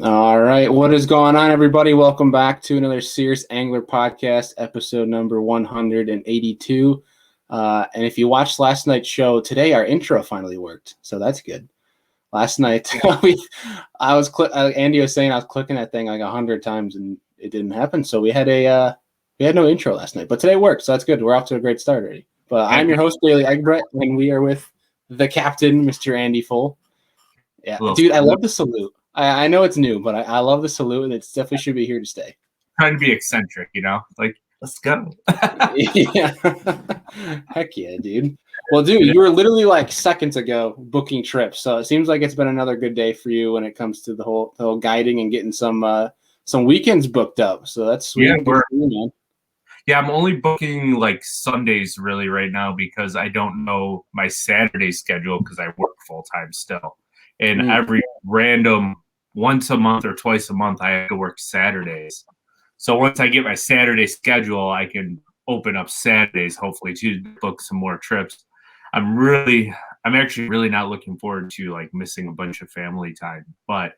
All right. What is going on, everybody? Welcome back to another Serious Angler podcast, episode number 182. And if you watched last night's show, today our intro finally worked. So that's good. Last night, Andy was saying I was clicking that thing like 100 times and it didn't happen. So we had no intro last night, but today worked. So that's good. We're off to a great start already. But I'm your host, Bailey Egbrett, and we are with the captain, Mr. Andy Full. Yeah, dude, I love the salute. I know it's new, but I love the salute, and it definitely should be here to stay. Trying to be eccentric, like, let's go. Yeah. Heck yeah, dude. Well, dude, you were literally like seconds ago booking trips, so it seems like it's been another good day for you when it comes to the whole guiding and getting some weekends booked up. So that's sweet. Yeah, I'm only booking like Sundays really right now because I don't know my Saturday schedule because I work full time still, and every random once a month or twice a month I have to work Saturdays. So once I get my Saturday schedule, I can open up Saturdays, hopefully, to book some more trips. I'm actually really not looking forward to like missing a bunch of family time, but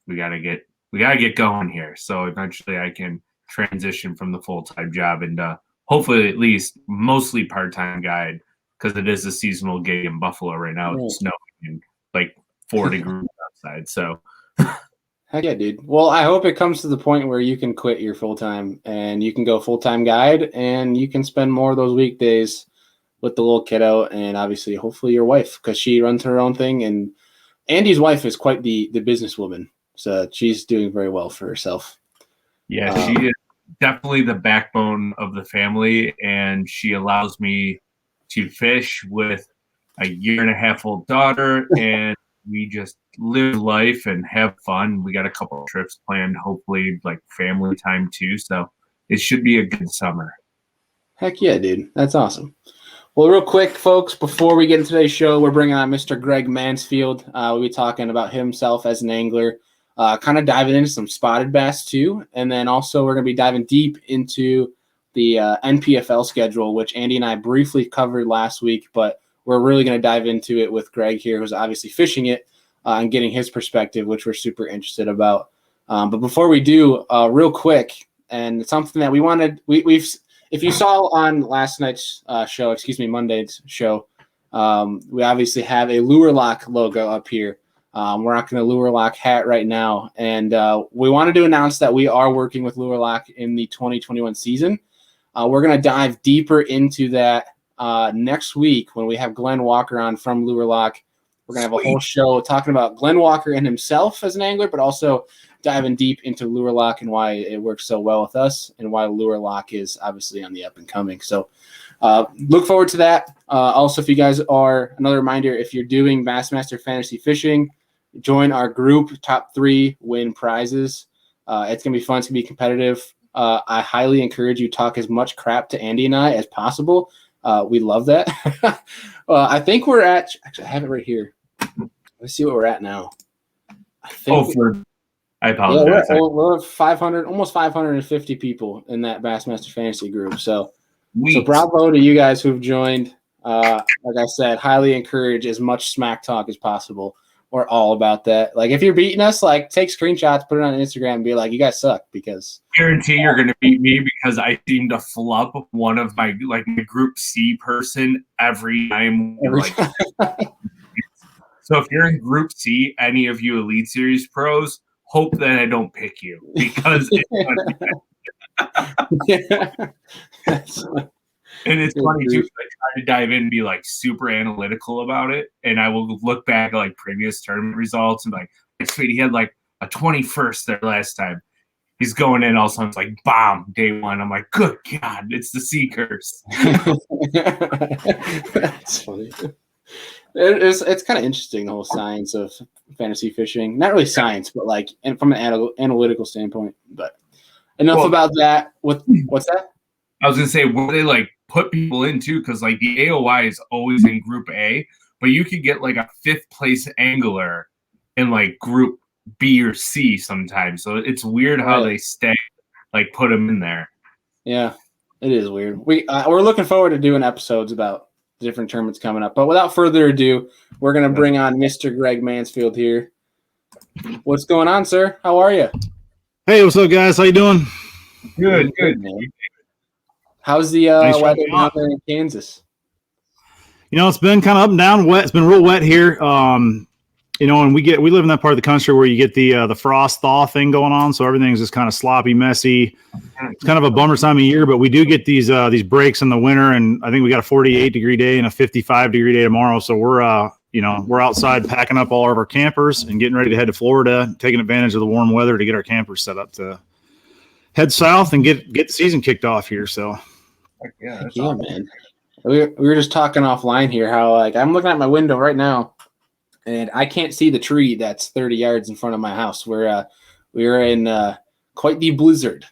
we gotta get going here. So eventually I can transition from the full-time job and hopefully at least mostly part-time guide, because it is a seasonal gig in Buffalo right now. It's snowing and like 4 degrees outside. So heck yeah, dude. Well, I hope it comes to the point where you can quit your full-time and you can go full-time guide and you can spend more of those weekdays with the little kiddo and obviously hopefully your wife, because she runs her own thing, and Andy's wife is quite the businesswoman, so she's doing very well for herself. Yeah, she is definitely the backbone of the family, and she allows me to fish with a 1.5-year-old daughter, and we just live life and have fun. We got a couple of trips planned, hopefully like family time too, so it should be a good summer. Heck yeah, dude. That's awesome. Well, real quick, folks, before we get into today's show, we're bringing on Mr. Greg Mansfield. We'll be talking about himself as an angler, kind of diving into some spotted bass too. And then also we're going to be diving deep into the NPFL schedule, which Andy and I briefly covered last week, but we're really going to dive into it with Greg here, who's obviously fishing it and getting his perspective, which we're super interested about. But before we do, real quick, and it's something that we wanted, we've if you saw on last night's Monday's show, we obviously have a Lure Lock logo up here. We're rocking a Lure Lock hat right now, and we wanted to announce that we are working with Lure Lock in the 2021 season. We're going to dive deeper into that next week when we have Glenn Walker on from Lure Lock. We're going to have a whole show talking about Glenn Walker and himself as an angler, but also diving deep into Lure Lock and why it works so well with us and why Lure Lock is obviously on the up and coming. So look forward to that. Also, if you guys are, another reminder, if you're doing Bassmaster Fantasy Fishing, join our group. Top 3 win prizes. It's going to be fun. It's going to be competitive. I highly encourage you to talk as much crap to Andy and I as possible. We love that. I think we're at, actually, I have it right here. Let's see what we're at now. I apologize. Yeah, we're 500, almost 550 people in that Bassmaster Fantasy group. So bravo to you guys who've joined. Like I said, highly encourage as much smack talk as possible. We're all about that. Like, if you're beating us, like, take screenshots, put it on Instagram, and be like, you guys suck, because guarantee you're going to beat me because I seem to flub one of my Group C person every time. So if you're in Group C, any of you Elite Series pros, hope that I don't pick you, because it's and it's funny too. I try to dive in and be like super analytical about it, and I will look back at like previous tournament results and be like, sweet, he had like a 21st there last time. He's going in, all of a sudden it's like bomb day 1. I'm like, good God, it's the sea curse. That's funny. It's kind of interesting, the whole science of fantasy fishing. Not really science, but like, and from an analytical standpoint. But enough about that. What's that? I was gonna say, where they like put people in too, because like the AOY is always in Group A, but you could get like a 5th place angler in like Group B or C sometimes. So it's weird how they put them in there. Yeah, it is weird. We're looking forward to doing episodes about different tournaments coming up. But without further ado, we're going to bring on Mr. Greg Mansfield here. What's going on, sir? How are you? Hey, what's up, guys? How you doing? Good. Man. How's the weather down there in Kansas? It's been kind of up and down, wet. It's been real wet here. And we live in that part of the country where you get the frost thaw thing going on, so everything's just kind of sloppy, messy. It's kind of a bummer time of year, but we do get these breaks in the winter, and I think we got a 48-degree day and a 55-degree day tomorrow. So we're outside packing up all of our campers and getting ready to head to Florida, taking advantage of the warm weather to get our campers set up to head south and get the season kicked off here. So yeah, awesome. Man. We were just talking offline here how I'm looking at my window right now and I can't see the tree that's 30 yards in front of my house. We're in quite the blizzard.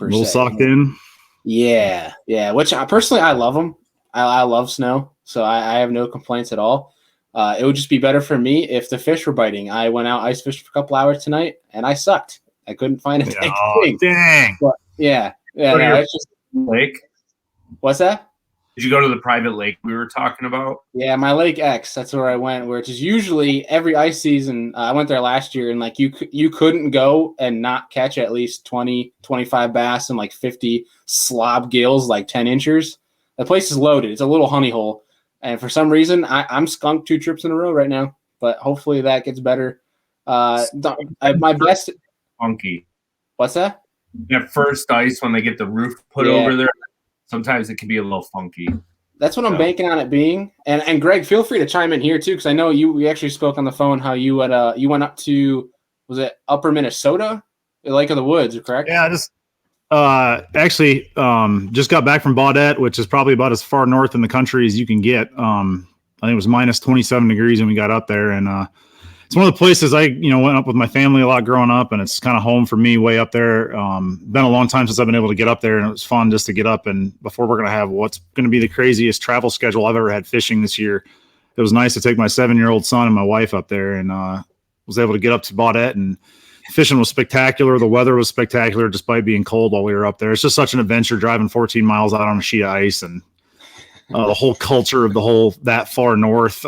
A little socked in. Yeah. Which personally I love them. I love snow, so I have no complaints at all. It would just be better for me if the fish were biting. I went out ice fished for a couple hours tonight and I sucked. I couldn't find a thing. Dang. But, yeah. No, it's just lake. What's that? Did you go to the private lake we were talking about? Yeah, my Lake X. That's where I went. Which is usually every ice season. I went there last year, and you couldn't go and not catch at least 20, 25 bass and 50 slob gills, 10 inches. The place is loaded. It's a little honey hole, and for some reason, I'm skunked 2 trips in a row right now. But hopefully that gets better. My best funky. What's that? At first ice when they get the roof put over there. Sometimes it can be a little funky. That's what I'm banking on it being. And Greg, feel free to chime in here too, because I know we actually spoke on the phone how you went up to, was it Upper Minnesota, the Lake of the Woods, correct? Yeah, just just got back from Baudette, which is probably about as far north in the country as you can get. I think it was minus 27 degrees when we got up there, and it's one of the places I went up with my family a lot growing up, and it's kind of home for me way up there. Been a long time since I've been able to get up there, and it was fun just to get up. And before we're going to have what's going to be the craziest travel schedule I've ever had fishing this year, it was nice to take my 7-year-old son and my wife up there, and was able to get up to Baudette, and fishing was spectacular. The weather was spectacular despite being cold while we were up there. It's just such an adventure driving 14 miles out on a sheet of ice, and the whole culture of that far north.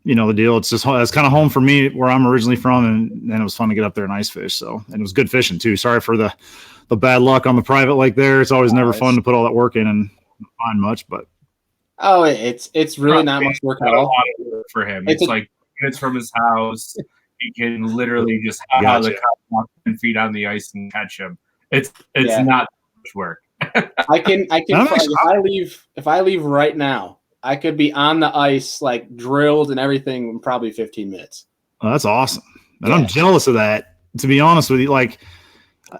The deal. It's kind of home for me where I'm originally from, and it was fun to get up there and ice fish. So, and it was good fishing too. Sorry for the bad luck on the private lake there. It's always never fun to put all that work in and not find much, but it's really not much work at all for him. It's minutes from his house. He can literally just hop out of the car, 10 feet on the ice and catch him. It's not much work. I can if I leave right now, I could be on the ice, drilled and everything in probably 15 minutes. Oh, that's awesome. And I'm jealous of that, to be honest with you.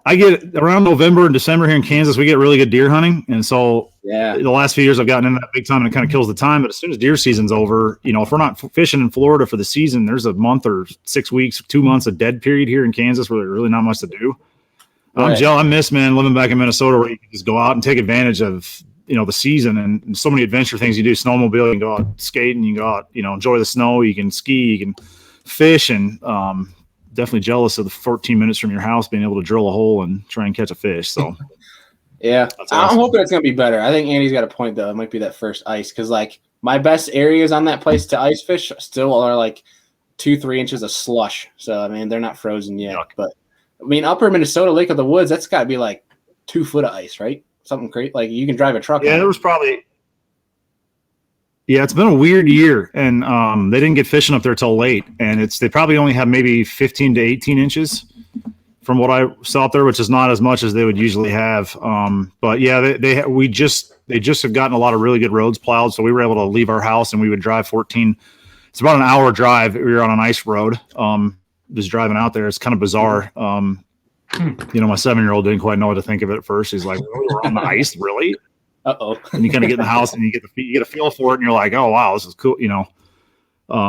I get around November and December here in Kansas, we get really good deer hunting. And so the last few years I've gotten into that big time, and it kind of kills the time. But as soon as deer season's over, if we're not fishing in Florida for the season, there's a month or 6 weeks, 2 months of dead period here in Kansas where there's really not much to do. Right. I'm jealous. I miss, living back in Minnesota where you can just go out and take advantage of the season and so many adventure things you do. Snowmobile, you can go out skating, you can go out, enjoy the snow, you can ski, you can fish, and definitely jealous of the 14 minutes from your house being able to drill a hole and try and catch a fish. So yeah, awesome. I'm hoping it's going to be better. I think Andy's got a point though. It might be that first ice. Cause my best areas on that place to ice fish still are 2-3 inches of slush. So, they're not frozen yet, but Upper Minnesota Lake of the Woods, that's gotta be 2 foot of ice, right? Something crazy, you can drive a truck. Yeah, there was probably. Yeah, it's been a weird year, and they didn't get fishing up there till late, and they probably only have maybe 15 to 18 inches from what I saw up there, which is not as much as they would usually have. But yeah, they just have gotten a lot of really good roads plowed, so we were able to leave our house and we would drive 14. It's about an hour drive. We were on an ice road. Just driving out there, it's kind of bizarre. My 7-year-old didn't quite know what to think of it at first. He's like, "Really, we're on the ice, really?" And you kind of get in the house and you get a feel for it, and you're like, "Oh wow, this is cool,"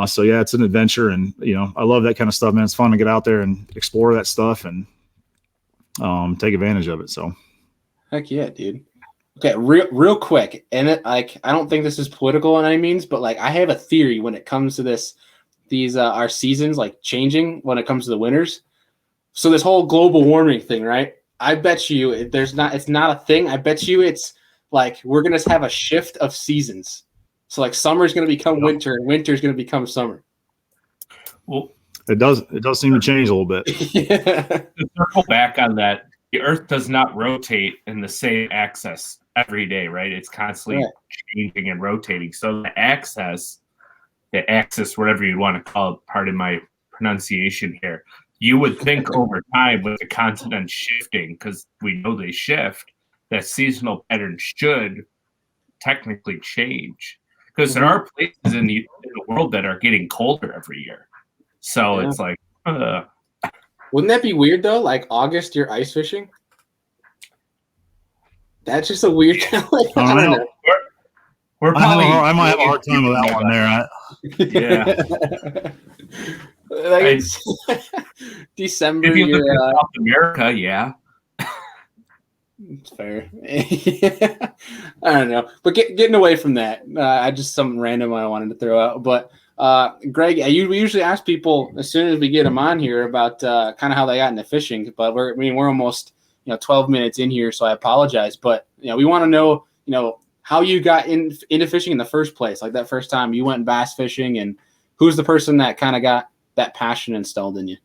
So yeah, it's an adventure, and I love that kind of stuff, man. It's fun to get out there and explore that stuff and take advantage of it. So, heck yeah, dude. Okay, real quick, and I don't think this is political in any means, but I have a theory when it comes to these our seasons changing when it comes to the winters. So this whole global warming thing, right? I bet you it's not a thing. I bet you it's we're going to have a shift of seasons. So summer is going to become winter and winter is going to become summer. Well, It does seem to change a little bit. Yeah. To circle back on that, the Earth does not rotate in the same axis every day, right? It's constantly changing and rotating. So the axis, whatever you want to call it, pardon my pronunciation here, you would think over time with the continents shifting, because we know they shift, that seasonal pattern should technically change. Because there are places in the world that are getting colder every year. So it's like, wouldn't that be weird though? Like August, you're ice fishing. That's just a weird kind of like, I don't know. We're probably, I might have a hard time with that one there. Yeah. Like it's December. If you look at South America, yeah. It's fair. I don't know. But getting away from that, I just something random I wanted to throw out. But Greg, we usually ask people as soon as we get them on here about kind of how they got into fishing. But we're almost 12 minutes in here, so I apologize. But we want to know how you got into fishing in the first place, like that first time you went bass fishing, and who's the person that kind of got that passion installed in you.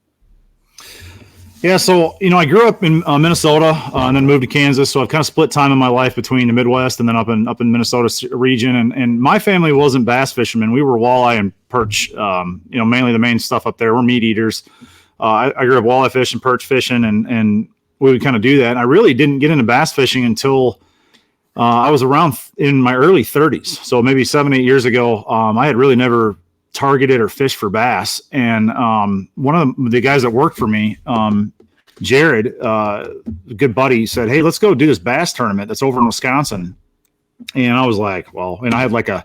Yeah, so I grew up in Minnesota and then moved to Kansas. So I've kind of split time in my life between the Midwest and then up in Minnesota region. And my family wasn't bass fishermen; we were walleye and perch. Mainly the main stuff up there. We're meat eaters. I grew up walleye fishing, perch fishing, and we would kind of do that. And I really didn't get into bass fishing until I was around in my early 30s. So maybe 7-8 years ago, I had really never targeted or fished for bass. And one of the guys that worked for me, Jared, a good buddy, said, "Hey, let's go do this bass tournament that's over in Wisconsin." And I was like, well, and I had like a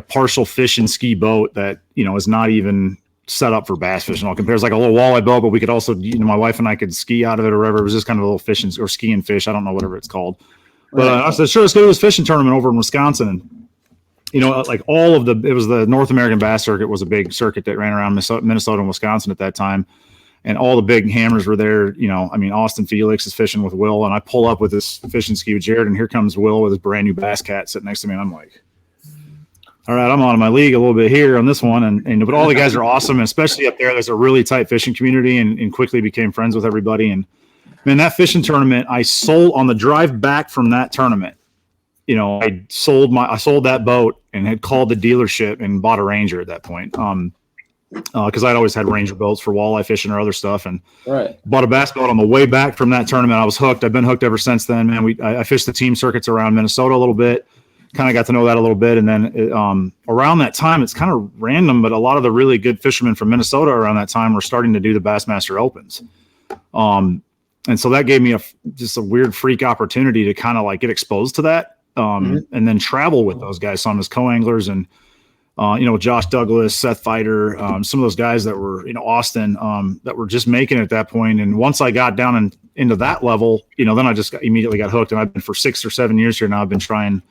partial fish and ski boat that, is not even set up for bass fishing. All compares like a little walleye boat, but we could also, my wife and I could ski out of it or whatever. It was just kind of a little fishing or ski and fish. I don't know, whatever it's called. But I said, sure, let's go to this fishing tournament over in Wisconsin. And like it was the North American Bass Circuit was a big circuit that ran around Minnesota and Wisconsin at that time. And all the big hammers were there. Austin Felix is fishing with Will, and I pull up with this fishing ski with Jared, and here comes Will with his brand new Bass Cat sitting next to me. And I'm like, all right, I'm out of my league a little bit here on this one. But all the guys are awesome. And especially up there, there's a really tight fishing community and quickly became friends with everybody. And man, that fishing tournament, I sold on the drive back from that tournament. I sold that boat and had called the dealership and bought a Ranger at that point. Because I'd always had Ranger boats for walleye fishing or other stuff, and bought a bass boat on the way back from that tournament. I was hooked. I've been hooked ever since then, man. I fished the team circuits around Minnesota a little bit, kind of got to know that a little bit. And then around that time, it's kind of random, but a lot of the really good fishermen from Minnesota around that time were starting to do the Bassmaster Opens. And so that gave me just a weird freak opportunity to kind of like get exposed to that. And then travel with those guys. Some as co-anglers and, Josh Douglas, Seth Fighter, some of those guys that were, Austin, that were just making it at that point. And once I got down into that level, then I just immediately got hooked. And I've been for 6 or 7 years here now. I've been trying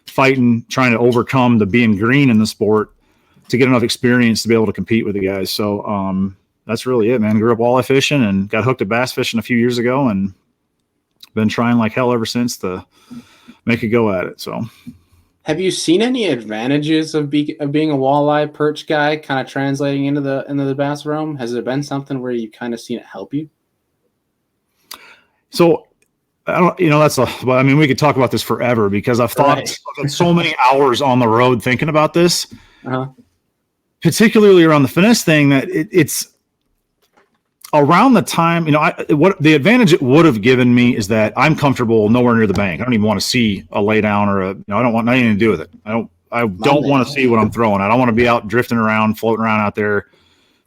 to overcome the being green in the sport to get enough experience to be able to compete with the guys. So that's really it, man. Grew up walleye fishing and got hooked at bass fishing a few years ago and been trying like hell ever since to make a go at it. So have you seen any advantages of being a walleye perch guy kind of translating into the bass realm? Has there been something where you kind of seen it help you? So I don't, we could talk about this forever because I've thought so many hours on the road thinking about this, particularly around the finesse thing, that it's around the time, what the advantage it would have given me is that I'm comfortable nowhere near the bank. I don't even want to see a lay down or I don't want nothing to do with it. I don't want to see what I'm throwing. I don't want to be out drifting around, floating around out there,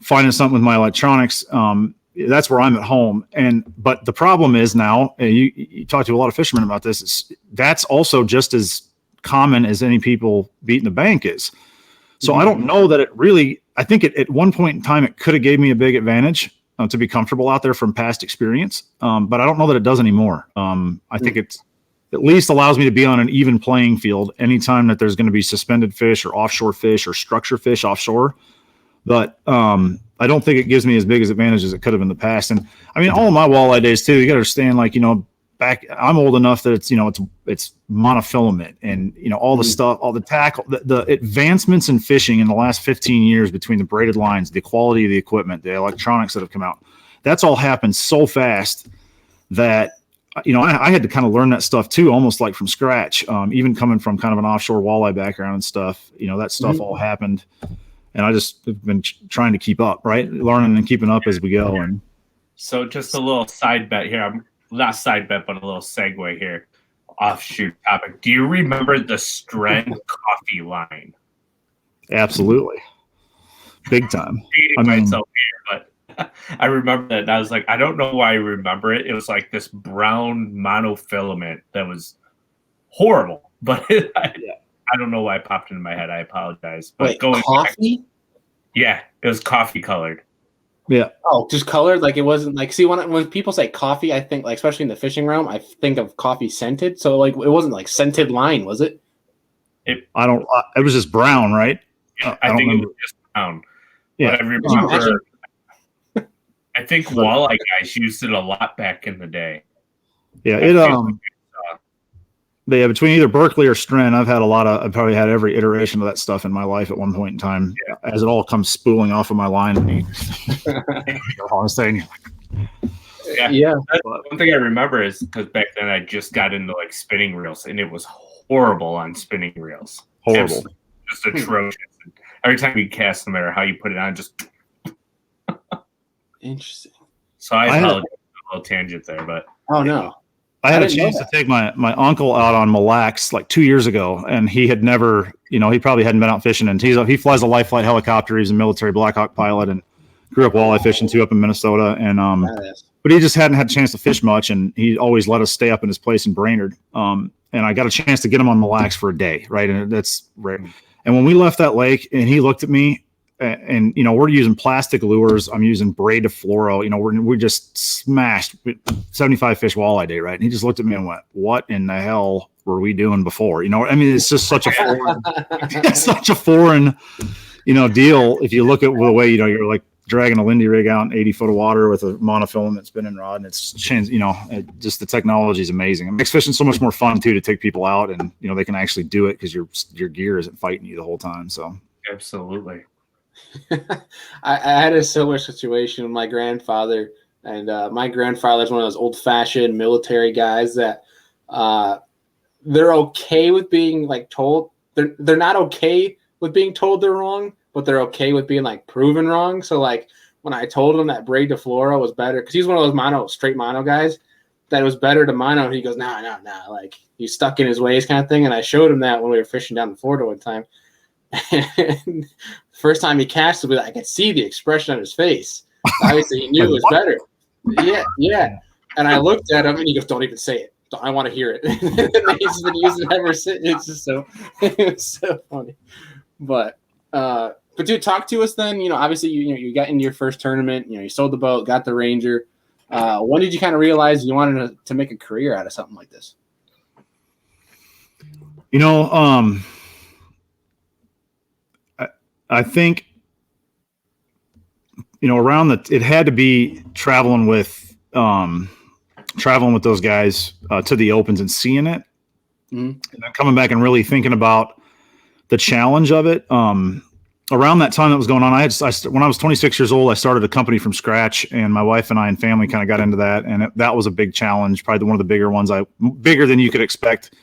finding something with my electronics. That's where I'm at home. But the problem is now, you talk to a lot of fishermen about this, that's also just as common as any people beating the bank is. So I don't know that it really, I think at one point in time, it could have gave me a big advantage to be comfortable out there from past experience. But I don't know that it does anymore. I think it's at least allows me to be on an even playing field anytime that there's going to be suspended fish or offshore fish or structure fish offshore. But I don't think it gives me as big as advantage as it could have in the past. And I mean, all of my walleye days too, you got to understand, I'm old enough that it's monofilament and, all the stuff, all the tackle, the advancements in fishing in the last 15 years between the braided lines, the quality of the equipment, the electronics that have come out, that's all happened so fast that, I had to kind of learn that stuff too, almost like from scratch. Even coming from kind of an offshore walleye background and stuff, that stuff all happened. And I just have been trying to keep up, right? Learning and keeping up as we go. And so just a little side bet here. Not side bet, but a little segue here. Offshoot topic. Do you remember the Stren coffee line? Absolutely. Big time. Myself here, but I remember that. And I was like, I don't know why I remember it. It was like this brown monofilament that was horrible. But I don't know why it popped into my head. I apologize. But wait, coffee? Yeah, it was coffee colored. Yeah. Oh, just colored? Like it wasn't like, see, when people say coffee, I think, like, especially in the fishing realm, I think of coffee scented. So like, it wasn't like scented line, was it? It was just brown, right? I think it was just brown. Yeah. But I remember, I think walleye guys used it a lot back in the day. Yeah. Between either Berkeley or Stren, I've probably had every iteration of that stuff in my life at one point in time, as it all comes spooling off of my line. And yeah. One thing I remember is because back then I just got into like spinning reels, and it was horrible on spinning reels. Horrible. Just atrocious. Every time you cast, no matter how you put it on, just interesting. So I apologize for a little tangent there, but oh no. I had a chance to take my uncle out on Mille Lacs like 2 years ago, and he had never, he probably hadn't been out fishing. And he flies a light flight helicopter. He's a military Black Hawk pilot and grew up walleye fishing too up in Minnesota. And but he just hadn't had a chance to fish much, and he always let us stay up in his place in Brainerd. And I got a chance to get him on Mille Lacs for a day, right? And that's rare. And when we left that lake, and he looked at me. And we're using plastic lures. I'm using braid to fluoro. We just smashed 75 fish walleye day, right? And he just looked at me and went, "What in the hell were we doing before?" It's just such a foreign, deal. If you look at the way you're like dragging a Lindy rig out in 80 foot of water with a monofilament spinning rod, and it's changed. Just the technology is amazing. It makes fishing so much more fun too to take people out, and they can actually do it because your gear isn't fighting you the whole time. So absolutely. I had a similar situation with my grandfather, and my grandfather's one of those old-fashioned military guys that they're okay with being like told they're not okay with being told they're wrong, but they're okay with being like proven wrong. So like when I told him that braid to fluoro was better, because he's one of those straight mono guys, that it was better to mono, he goes, no, like he's stuck in his ways kind of thing. And I showed him that when we were fishing down in Florida one time. And first time he cast it, I could see the expression on his face. Obviously, he knew it was better. Yeah. And I looked at him, and he goes, "Don't even say it. I want to hear it." And he's been using it ever since. It's just it was so funny. But dude, talk to us then. Obviously, you got into your first tournament. You sold the boat, got the Ranger. When did you kind of realize you wanted to make a career out of something like this? I think, around it had to be traveling with those guys to the opens and seeing it, and then coming back and really thinking about the challenge of it. Around that time that was going on, when I was 26 years old, I started a company from scratch, and my wife and I and family kind of got into that, and that was a big challenge, probably one of the bigger ones, bigger than you could expect.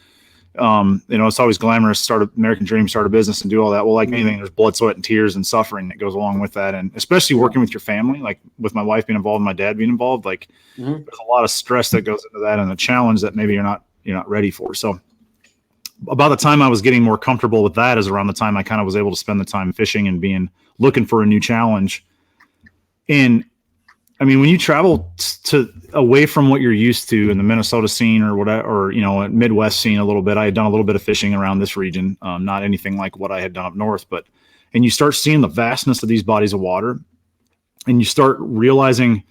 It's always glamorous, start an American dream, start a business and do all that. Well, like anything, there's blood, sweat, and tears and suffering that goes along with that. And especially working with your family, like with my wife being involved and my dad being involved, like there's a lot of stress that goes into that and a challenge that maybe you're not ready for. So about the time I was getting more comfortable with that is around the time I kind of was able to spend the time fishing and looking for a new challenge. And when you travel away from what you're used to in the Minnesota scene or whatever, or Midwest scene a little bit, I had done a little bit of fishing around this region, not anything like what I had done up north, and you start seeing the vastness of these bodies of water, and you start realizing,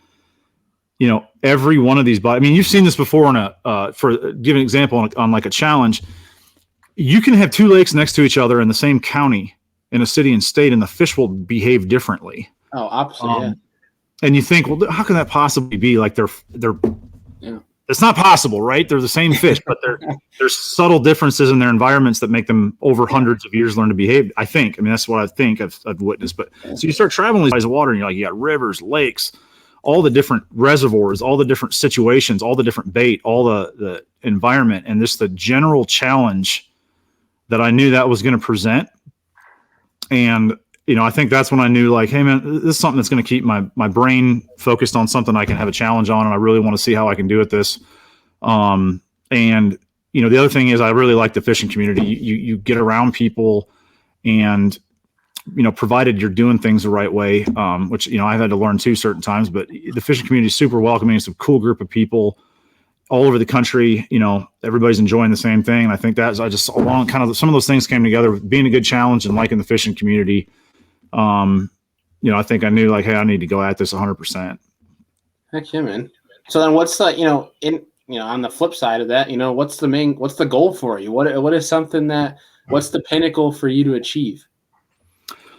every one of these bodies. You've seen this before give an example on like a challenge. You can have two lakes next to each other in the same county in a city and state, and the fish will behave differently. Oh, opposite, yeah. And you think, well, how can that possibly be? Like they're it's not possible, right? They're the same fish, but there's subtle differences in their environments that make them over hundreds of years learn to behave. I think. I mean, that's what I think I've witnessed. But so you start traveling these bodies of water, and you're like, you got rivers, lakes, all the different reservoirs, all the different situations, all the different bait, all the environment, and just the general challenge that I knew that was going to present. And, I think that's when I knew, like, hey man, this is something that's going to keep my brain focused on something I can have a challenge on. And I really want to see how I can do at this. And, the other thing is I really like the fishing community. You get around people and, provided you're doing things the right way, which, I've had to learn too certain times, but the fishing community is super welcoming. It's a cool group of people all over the country. Everybody's enjoying the same thing. And I think that's, along kind of some of those things came together, being a good challenge and liking the fishing community. I think I knew, like, hey, I need to go at this 100%. Heck yeah, man. So then what's the, on the flip side of that, what's the goal for you? What is something what's the pinnacle for you to achieve?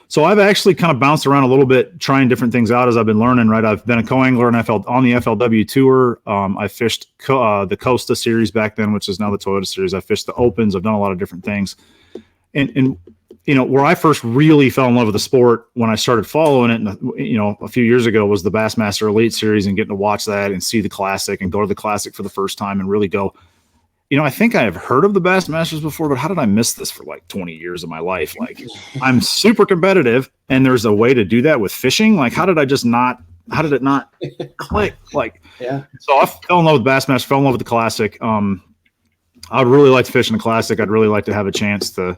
So I've actually kind of bounced around a little bit, trying different things out as I've been learning, right? I've been a co-angler on the FLW tour. I fished the Costa series back then, which is now the Toyota series. I fished the Opens. I've done a lot of different things. And where I first really fell in love with the sport when I started following it, a few years ago, was the Bassmaster Elite series, and getting to watch that and see the Classic and go to the Classic for the first time and really go, I think I have heard of the Bassmasters before, but how did I miss this for like 20 years of my life? Like, I'm super competitive, and there's a way to do that with fishing. Like, how did it not click? Like, yeah. So I fell in love with Bassmaster, fell in love with the Classic. I'd really like to fish in the Classic. I'd really like to have a chance to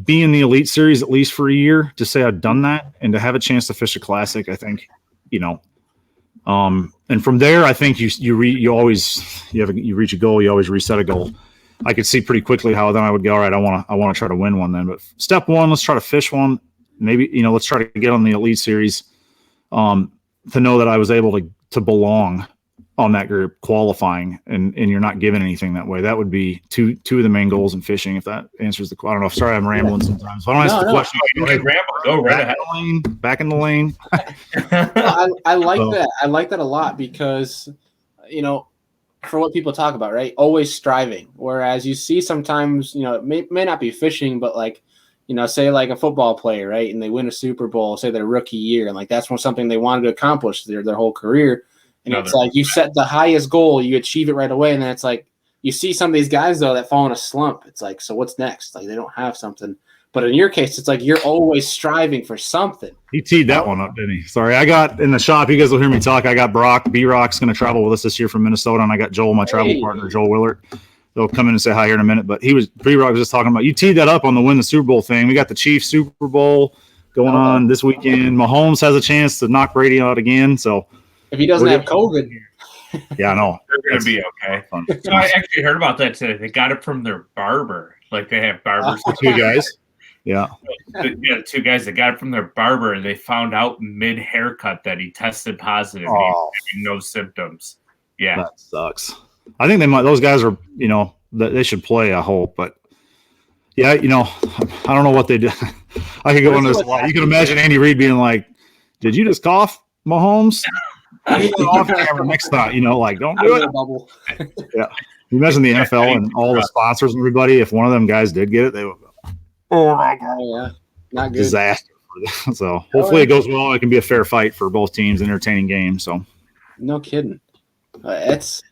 be in the Elite Series at least for a year, to say I've done that, and to have a chance to fish a Classic. I think, and from there, I think you reach a goal, you always reset a goal. I could see pretty quickly how then I would go, all right, I want to try to win one then. But step one, let's try to fish one. Maybe, let's try to get on the Elite Series, to know that I was able to belong on that group, qualifying, and you're not given anything that way. That would be two of the main goals in fishing, if that answers the question. I don't know. Sorry, I'm rambling sometimes. If I don't answer the question, go right ahead. Back in the lane. I like that. I like that a lot because, for what people talk about, right? Always striving. Whereas you see sometimes, it may not be fishing, but like, say like a football player, right? And they win a Super Bowl, say their rookie year, and like that's something they wanted to accomplish their whole career. And it's like you set the highest goal, you achieve it right away, and then it's like you see some of these guys though that fall in a slump. It's like, so what's next? Like they don't have something. But in your case, it's like you're always striving for something. He teed that one up, didn't he? Sorry, I got in the shop. You guys will hear me talk. I got Brock. B-Rock's going to travel with us this year from Minnesota, and I got Joel, my travel partner, Joel Willard. They'll come in and say hi here in a minute. But B-Rock was just talking about, you teed that up on the win the Super Bowl thing. We got the Chiefs Super Bowl going on this weekend. Mahomes has a chance to knock Brady out again. So if he doesn't have COVID. Yeah, I know. They're going to be okay. So I actually heard about that today. They got it from their barber. Like they have barbers. Two guys. Yeah. Yeah, two guys that got it from their barber, and they found out mid-haircut that he tested positive. And he was having no symptoms. Yeah. That sucks. I think those guys are, they should play, I hope. But, yeah, I don't know what they did. I could go into this a lot. You can imagine Andy Reid being like, did you just cough, Mahomes? Off camera next time, like, don't do it. Yeah. You imagine the NFL and all the sponsors and everybody, if one of them guys did get it, they would go, oh my God. Yeah. Not good. Disaster for them. So hopefully it goes well. It can be a fair fight for both teams, entertaining game. So no kidding. That's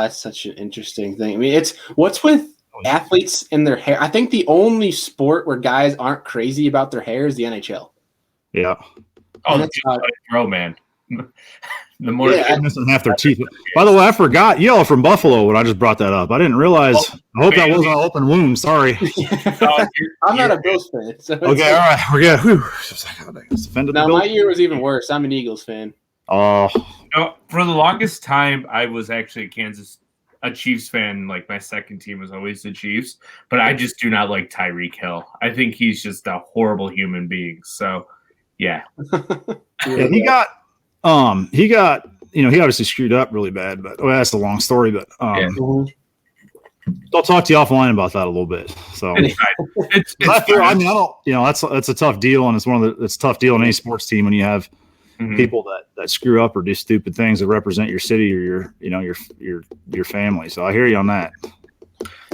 such an interesting thing. I mean, what's with athletes in their hair. I think the only sport where guys aren't crazy about their hair is the NHL. Yeah. Oh, that's throw, man. The more missing half their teeth. By the way, I forgot Yellow from Buffalo when I just brought that up. I didn't realize. I hope that wasn't an open wound. Sorry. I'm not a Bills fan. So okay, all right, we're good. Now my year was even worse. I'm an Eagles fan. Oh. For the longest time, I was actually a Chiefs fan. Like my second team was always the Chiefs, but I just do not like Tyreek Hill. I think he's just a horrible human being. So, yeah. Yeah, he got. He obviously screwed up really bad, but that's a long story. But I'll talk to you offline about that a little bit. So that's a tough deal, and it's a tough deal in any sports team when you have people that screw up or do stupid things that represent your city or your family. So I hear you on that.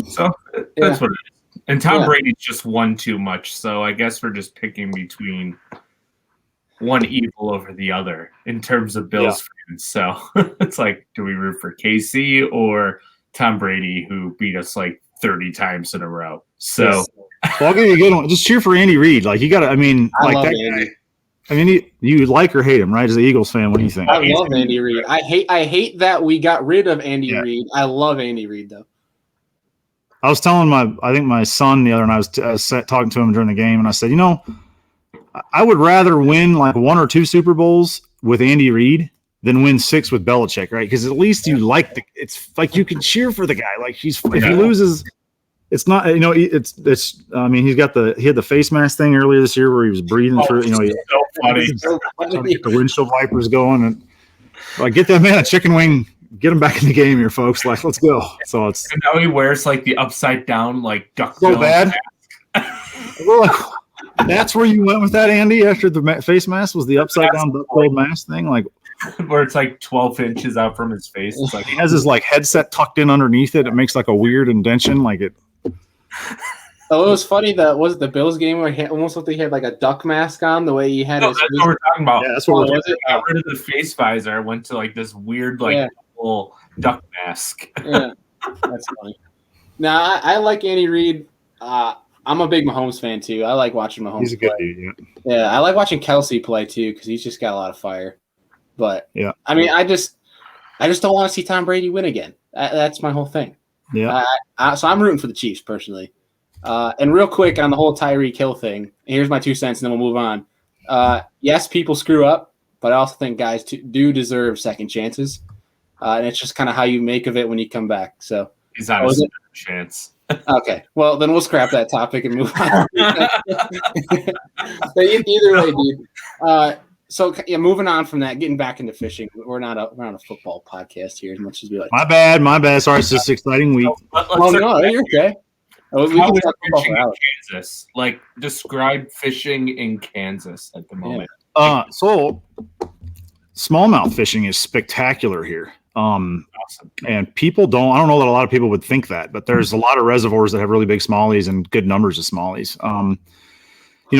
So that's what it is. And Tom Brady's just won too much. So I guess we're just picking between one evil over the other in terms of Bills fans. So it's like, do we root for KC or Tom Brady, who beat us like 30 times in a row? So well, I'll give you a good one. Just cheer for Andy Reid. Like, you got to, I mean, like that Andy. Guy. I mean, you like or hate him, right? As an Eagles fan, what do you think? I love Andy Reid. I hate that we got rid of Andy Reid. I love Andy Reid, though. I was telling my son the other night, I was talking to him during the game, and I said, I would rather win like 1 or 2 Super Bowls with Andy Reid than win 6 with Belichick, right? Because at least you like it's like you can cheer for the guy. Like if he loses, it's not, it's. I mean, he had the face mask thing earlier this year where he was breathing through. So funny. Get the windshield wipers going, and like get that man a chicken wing. Get him back in the game here, folks. Like, let's go. So and now he wears like the upside down like duck. So bad. That's where you went with that, Andy. After the face mask was the upside down duck-billed mask thing, like where it's like 12 inches out from his face. It's like he has his like headset tucked in underneath it. It makes like a weird indention, like it. Oh, it was funny. Was it the Bills game where he almost looked like he had like a duck mask on the way he had his. That's what we're talking about. Yeah, that's what we're talking about. Got rid of the face visor. Went to like this weird little duck mask. Yeah, that's funny. Now I like Andy Reid. I'm a big Mahomes fan too. I like watching Mahomes. He's a good dude. Yeah, I like watching Kelsey play too because he's just got a lot of fire. But I mean, I just don't want to see Tom Brady win again. That's my whole thing. Yeah. So I'm rooting for the Chiefs personally. And real quick on the whole Tyreek Hill thing, here's my 2 cents, and then we'll move on. Yes, people screw up, but I also think guys do deserve second chances. And it's just kind of how you make of it when you come back. So he's on a second chance. Okay, well then we'll scrap that topic and move on. But either way, dude. So moving on from that, getting back into fishing. We're not a football podcast here as much as we like. My bad. Sorry, it's just an exciting week. No, you're okay. We can talk fishing in Kansas. Like, describe fishing in Kansas at the moment. So smallmouth fishing is spectacular here. Awesome. And people I don't know that a lot of people would think that, but there's a lot of reservoirs that have really big smallies and good numbers of smallies.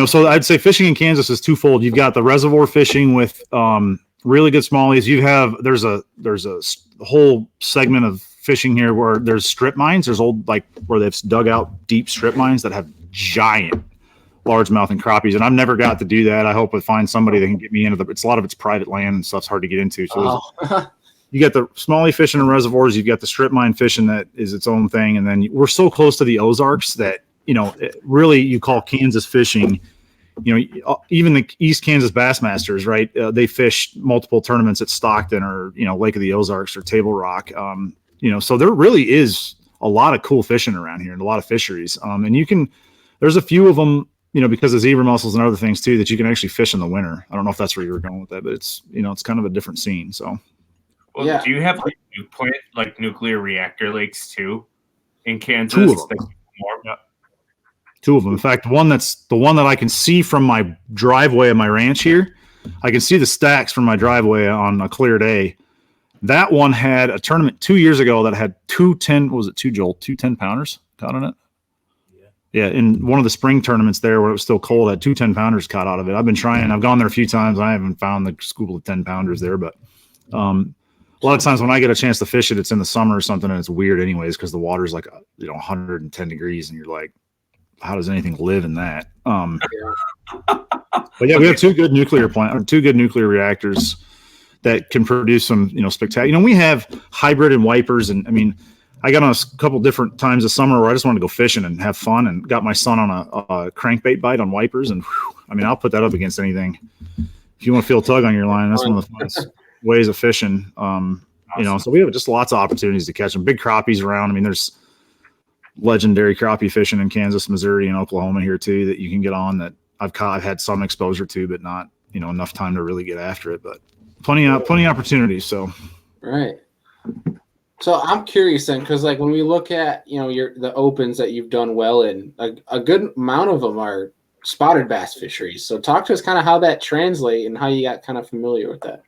So I'd say fishing in Kansas is twofold. You've got the reservoir fishing with really good smallies. There's a whole segment of fishing here where there's strip mines. There's old, like, where they've dug out deep strip mines that have giant largemouth and crappies, and I've never got to do that. I hope I find somebody that can get me into a lot of it's private land and stuff's hard to get into. So you got the smallie fishing in reservoirs, you've got the strip mine fishing that is its own thing, and then we're so close to the Ozarks that really you call Kansas fishing. Even the East Kansas Bassmasters, right? They fish multiple tournaments at Stockton or Lake of the Ozarks or Table Rock. So there really is a lot of cool fishing around here and a lot of fisheries. And there's a few of them, because of zebra mussels and other things too, that you can actually fish in the winter. I don't know if that's where you were going with that, but it's kind of a different scene. So, do you have like nuclear reactor lakes too in Kansas? 2 of them. Yeah. 2 of them. In fact, the one that I can see from my driveway of my ranch here, I can see the stacks from my driveway on a clear day. That one had a tournament 2 years ago that had 2 10-pounders caught on it. Yeah, in one of the spring tournaments there where it was still cold, I had 2 10-pounders caught out of it. I've been trying. I've gone there a few times. I haven't found the school of 10-pounders there, but a lot of times when I get a chance to fish it, it's in the summer or something, and it's weird anyways because the water's like 110 degrees, and you're like, how does anything live in that? But yeah, we have 2 good nuclear reactors that can produce some, spectacular. We have hybrid and wipers, and I mean, I got on a couple different times this summer where I just wanted to go fishing and have fun, and got my son on a crankbait bite on wipers, and I'll put that up against anything. If you want to feel a tug on your line, that's one of the funnest ways of fishing. So we have just lots of opportunities to catch them. Big crappies around. I mean, there's legendary crappie fishing in Kansas, Missouri, and Oklahoma here too that you can get on that I've had some exposure to, but not enough time to really get after it. But plenty of opportunities. So right. So I'm curious then, because when we look at the opens that you've done well in, a good amount of them are spotted bass fisheries. So talk to us kind of how that translates and how you got kind of familiar with that.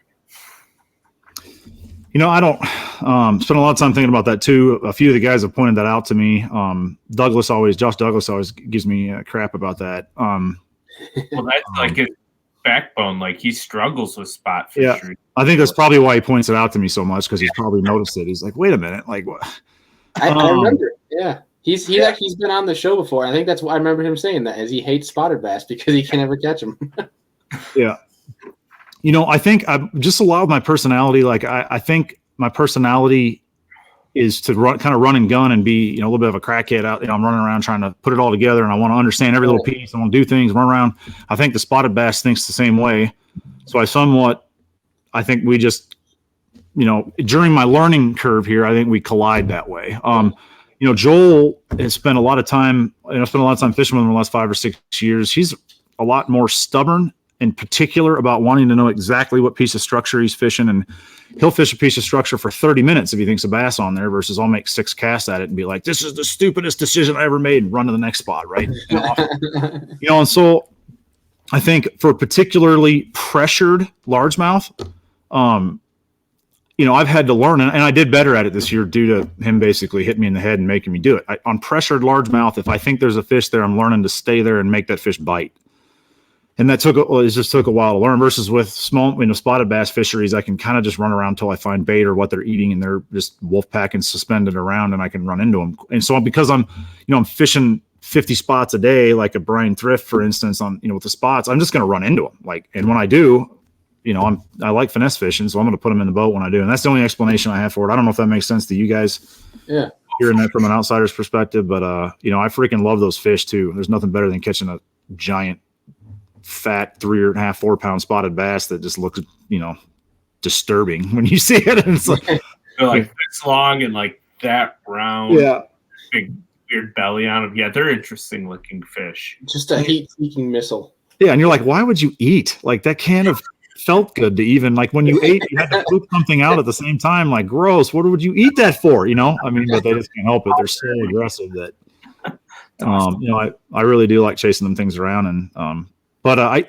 I don't spend a lot of time thinking about that too. A few of the guys have pointed that out to me. Josh Douglas always gives me crap about that. Well, that's like his backbone. Like he struggles with spot fishery. I think that's probably why he points it out to me so much, because he's probably noticed it. He's like, wait a minute, like what? I remember. Yeah. He's been on the show before. I think that's why I remember him saying that, is he hates spotted bass because he can never catch them. Yeah. I think I'm just a lot of my personality. Like I think my personality is to run and gun and be, a little bit of a crackhead out. I'm running around trying to put it all together, and I want to understand every little piece. I want to do things, run around. I think the spotted bass thinks the same way. So I think we just, during my learning curve here, I think we collide that way. Joel has spent a lot of time, fishing with him in the last 5 or 6 years. He's a lot more stubborn and particular about wanting to know exactly what piece of structure he's fishing, and he'll fish a piece of structure for 30 minutes if he thinks a bass on there, versus I'll make 6 casts at it and be like, this is the stupidest decision I ever made, and run to the next spot, right? And so I think for particularly pressured largemouth, I've had to learn, and I did better at it this year due to him basically hitting me in the head and making me do it. On pressured largemouth, if I think there's a fish there, I'm learning to stay there and make that fish bite. And that took a while to learn, versus with small, spotted bass fisheries, I can kind of just run around until I find bait or what they're eating, and they're just wolf packing suspended around, and I can run into them. And so because I'm fishing 50 spots a day, like a Brian Thrift, for instance, on, with the spots, I'm just going to run into them. And when I do, I like finesse fishing, so I'm going to put them in the boat when I do. And that's the only explanation I have for it. I don't know if that makes sense to you guys. Yeah. Hearing that from an outsider's perspective, but I freaking love those fish too. There's nothing better than catching a giant, fat 3.5, 4 pound spotted bass that just looks, disturbing when you see it. And it's like, they're like this long and like that round, big weird belly on them. Yeah, they're interesting looking fish. Just a heat-seeking missile. Yeah, and you're like, why would you eat? Like, that can't have felt good to even, like, when you ate, you had to poop something out at the same time. Like, gross. What would you eat that for? But they just can't help it. They're so aggressive that, I really do like chasing them things around. And, but I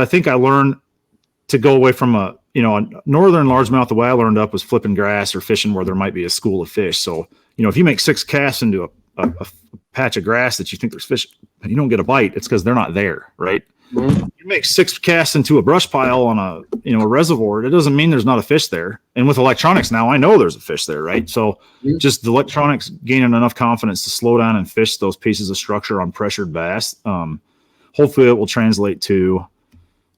think I learned to go away from a northern largemouth. The way I learned up was flipping grass or fishing where there might be a school of fish. So, if you make 6 casts into a patch of grass that you think there's fish, you don't get a bite. It's because they're not there, right? Mm-hmm. You make 6 casts into a brush pile on a reservoir. It doesn't mean there's not a fish there. And with electronics now, I know there's a fish there, right? So just the electronics gaining enough confidence to slow down and fish those pieces of structure on pressured bass. Hopefully it will translate to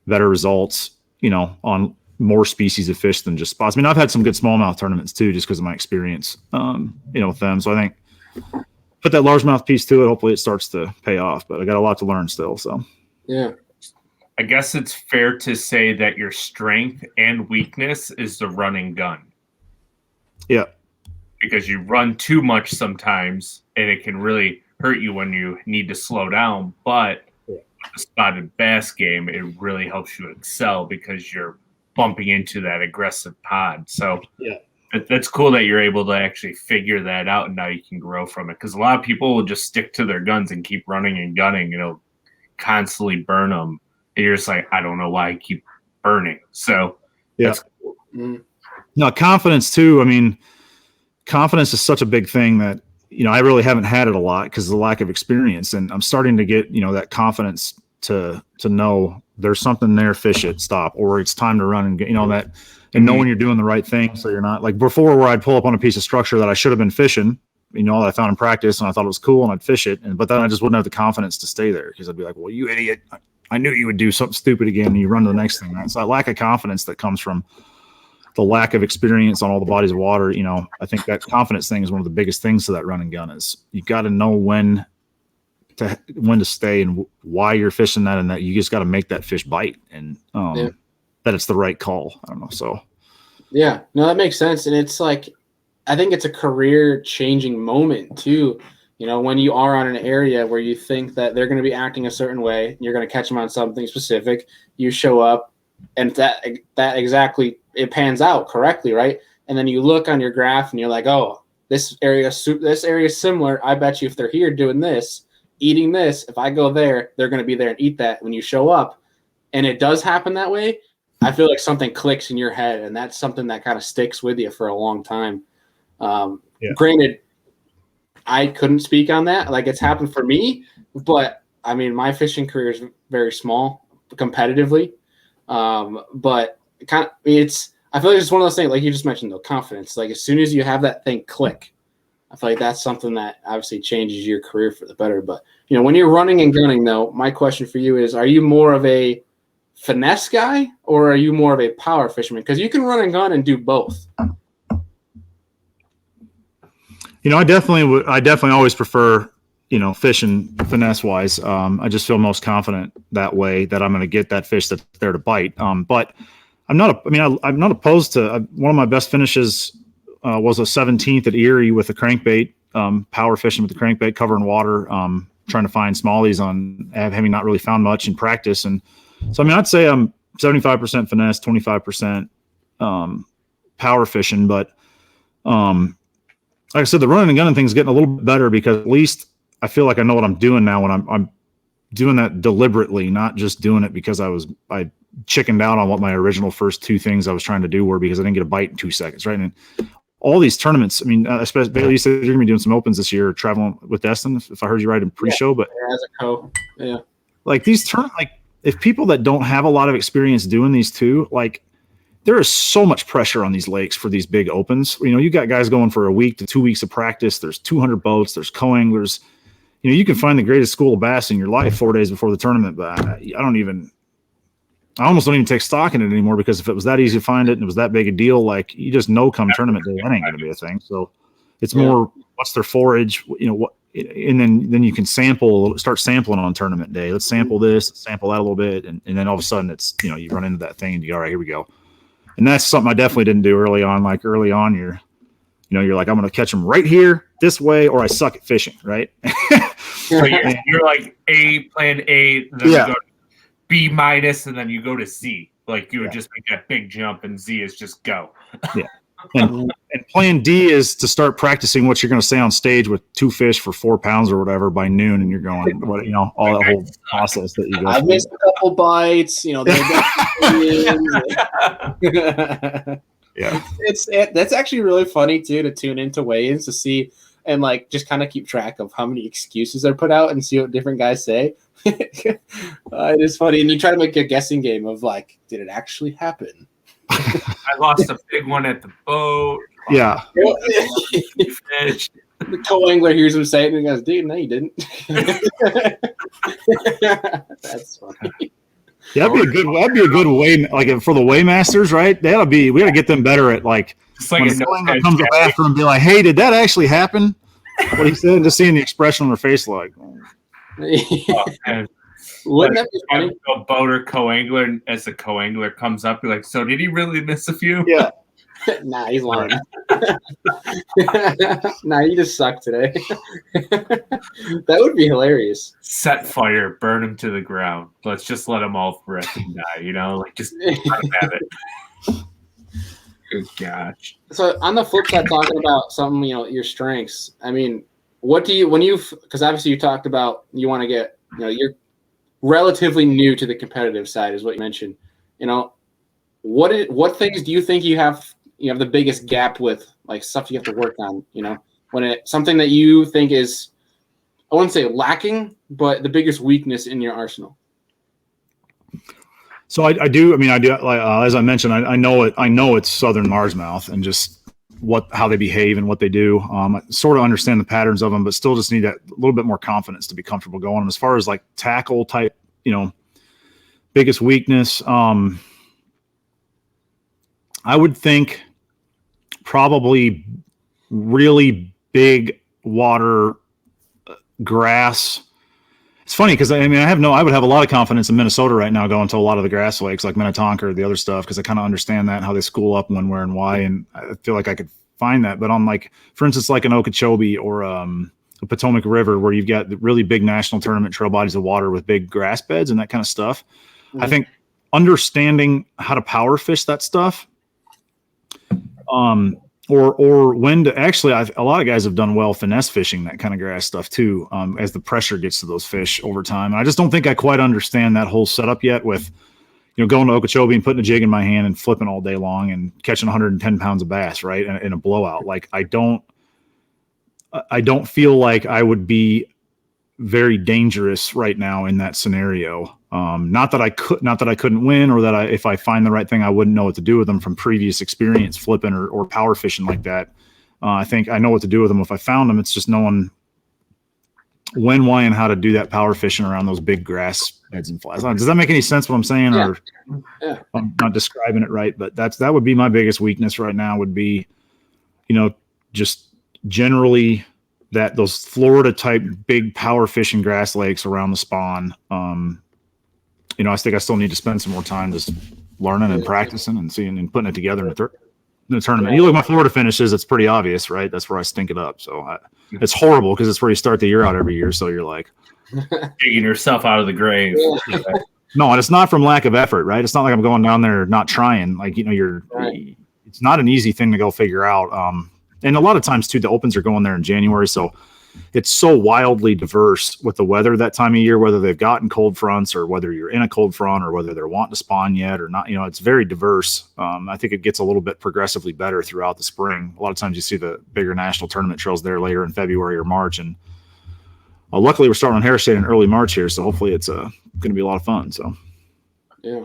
better results, on more species of fish than just spots. I've had some good smallmouth tournaments too, just because of my experience, with them. So I think put that largemouth piece to it. Hopefully it starts to pay off, but I got a lot to learn still. So, yeah. I guess it's fair to say that your strength and weakness is the run and gun. Yeah. Because you run too much sometimes and it can really hurt you when you need to slow down. But with the spotted bass game, it really helps you excel because you're bumping into that aggressive pod. So that's cool that you're able to actually figure that out, and now you can grow from it. Because a lot of people will just stick to their guns and keep running and gunning, constantly burn them. And you're just like, I don't know why I keep burning. So that's cool. Mm-hmm. No, confidence too. Confidence is such a big thing that, I really haven't had it a lot because of the lack of experience. And I'm starting to get, that confidence to know there's something there, fish it, stop, or it's time to run and get, that, and knowing you're doing the right thing. So you're not like before where I'd pull up on a piece of structure that I should have been fishing, that I found in practice and I thought it was cool and I'd fish it. But then I just wouldn't have the confidence to stay there because I'd be like, well, you idiot. I knew you would do something stupid again, and you run to the next thing. Right? So that lack of confidence that comes from the lack of experience on all the bodies of water, I think that confidence thing is one of the biggest things to that run and gun is you got to know when to stay and why you're fishing that, and that you just got to make that fish bite and that it's the right call. I don't know. So yeah, no, that makes sense. And it's like, I think it's a career changing moment too. When you are on an area where you think that they're going to be acting a certain way, you're going to catch them on something specific, you show up and that exactly, it pans out correctly. Right. And then you look on your graph and you're like, oh, this area is similar. I bet you if they're here doing this, eating this. If I go there, they're going to be there and eat that when you show up. And it does happen that way. I feel like something clicks in your head, and that's something that kind of sticks with you for a long time. Granted, I couldn't speak on that. Like, it's happened for me, but I mean, my fishing career is very small competitively. But I feel like it's one of those things, like you just mentioned, though, confidence. Like, as soon as you have that thing click, I feel like that's something that obviously changes your career for the better. But, you know, when you're running and gunning, though, my question for you is, are you more of a finesse guy or are you more of a power fisherman? Because you can run and gun and do both. You know, I definitely always prefer, you know, fishing finesse wise. I just feel most confident that way that I'm going to get that fish that's there to bite. But I'm not opposed to one of my best finishes was a 17th at Erie with a crankbait, power fishing with the crankbait, covering water, trying to find smallies on having not really found much in practice. And so, I mean, I'd say I'm 75% finesse, 25% power fishing. But like I said, the running and gunning thing is getting a little bit better because at least I feel like I know what I'm doing now when I'm doing that deliberately, not just doing it because I chickened out on what my original first two things I was trying to do were because I didn't get a bite in 2 seconds, right? And all these tournaments, I mean, especially you said you're going to be doing some opens this year, traveling with Destin, if I heard you right in pre-show. But as a co, yeah, like these tournaments, like if people that don't have a lot of experience doing these too, like there is so much pressure on these lakes for these big opens. You know, you got guys going for a week to 2 weeks of practice. There's 200 boats. There's co-anglers. You know, you can find the greatest school of bass in your life 4 days before the tournament, but I almost don't even take stock in it anymore because if it was that easy to find it and it was that big a deal, like you just know come tournament day, that ain't going to be a thing. So it's more what's their forage, you know, what, and then you can start sampling on tournament day. Let's sample this, sample that a little bit. And then all of a sudden it's, you know, you run into that thing and you go, all right, here we go. And that's something I definitely didn't do early on. Like early on, you're like, I'm going to catch them right here this way, or I suck at fishing. Right. So you're like plan A, then you go to B minus, and then you go to Z. Like you would just make that big jump, and Z is just go. Yeah. And plan D is to start practicing what you're going to say on stage with 2 fish for 4 pounds or whatever by noon, and you're going, what, you know, all the whole process that you go I've through. missed a couple bites, you know. Yeah, that's actually really funny too to tune into weigh-ins to see and like just kind of keep track of how many excuses are put out and see what different guys say. It is funny, and you try to make a guessing game of like, did it actually happen? I lost a big one at the boat. Yeah. Fish. The co-angler hears him say it and he goes, dude, no, you didn't. That's funny. Yeah, that'd be a good way, like for the Waymasters, right? We got to get them better at like, like when someone comes up after him and be like, hey, did that actually happen? What he said, just seeing the expression on their face, like, wouldn't that be funny? A boater co-angler, and as the co-angler comes up, you're like, so did he really miss a few? Yeah. Nah, he's lying. Nah, you just suck today. That would be hilarious. Set fire, burn him to the ground. Let's just let them all rip and die, you know? Like, just let them have it. Good gosh. So, on the flip side, talking about something, you know, your strengths, I mean, what do you, because obviously you talked about you want to get, you know, you're relatively new to the competitive side, is what you mentioned. You know, what things do you think you have the biggest gap with, like stuff you have to work on, you know, when it's something that you think is, I wouldn't say lacking, but the biggest weakness in your arsenal? So I do. Like, as I mentioned, I know it's Southern Largemouth and just how they behave and what they do. I sort of understand the patterns of them, but still just need that little bit more confidence to be comfortable going. And as far as like tackle type, you know, biggest weakness, I would think probably really big water grass. It's funny because I would have a lot of confidence in Minnesota right now going to a lot of the grass lakes like Minnetonka or the other stuff because I kind of understand that and how they school up when, where, and why, and I feel like I could find that. But on like, for instance, like an Okeechobee or a Potomac River where you've got the really big national tournament trail bodies of water with big grass beds and that kind of stuff, I think understanding how to power fish that stuff or when to actually, a lot of guys have done well finesse fishing, that kind of grass stuff too, as the pressure gets to those fish over time. And I just don't think I quite understand that whole setup yet with, going to Okeechobee and putting a jig in my hand and flipping all day long and catching 110 pounds of bass, right, in a blowout. Like I don't feel like I would be very dangerous right now in that scenario. Not that I couldn't win, or that if I find the right thing, I wouldn't know what to do with them from previous experience flipping or power fishing like that. I think I know what to do with them if I found them. It's just knowing when, why, and how to do that power fishing around those big grass beds and flats. Does that make any sense what I'm saying? Yeah. Or I'm not describing it right, but that would be my biggest weakness right now, would be, just generally those Florida type big power fishing grass lakes around the spawn. I think I still need to spend some more time just learning and practicing and seeing and putting it together in the tournament. You look at my Florida finishes, it's pretty obvious, right? That's where I stink it up. So it's horrible because it's where you start the year out every year. So you're like digging yourself out of the grave. Yeah. No, and it's not from lack of effort, right? It's not like I'm going down there not trying. Like, it's not an easy thing to go figure out. And a lot of times too, the opens are going there in January. So it's so wildly diverse with the weather that time of year, whether they've gotten cold fronts or whether you're in a cold front or whether they're wanting to spawn yet or not. It's very diverse. I think it gets a little bit progressively better throughout the spring. A lot of times you see the bigger national tournament trails there later in February or March. And luckily we're starting on Harris State in early March here. So hopefully it's going to be a lot of fun. So, yeah.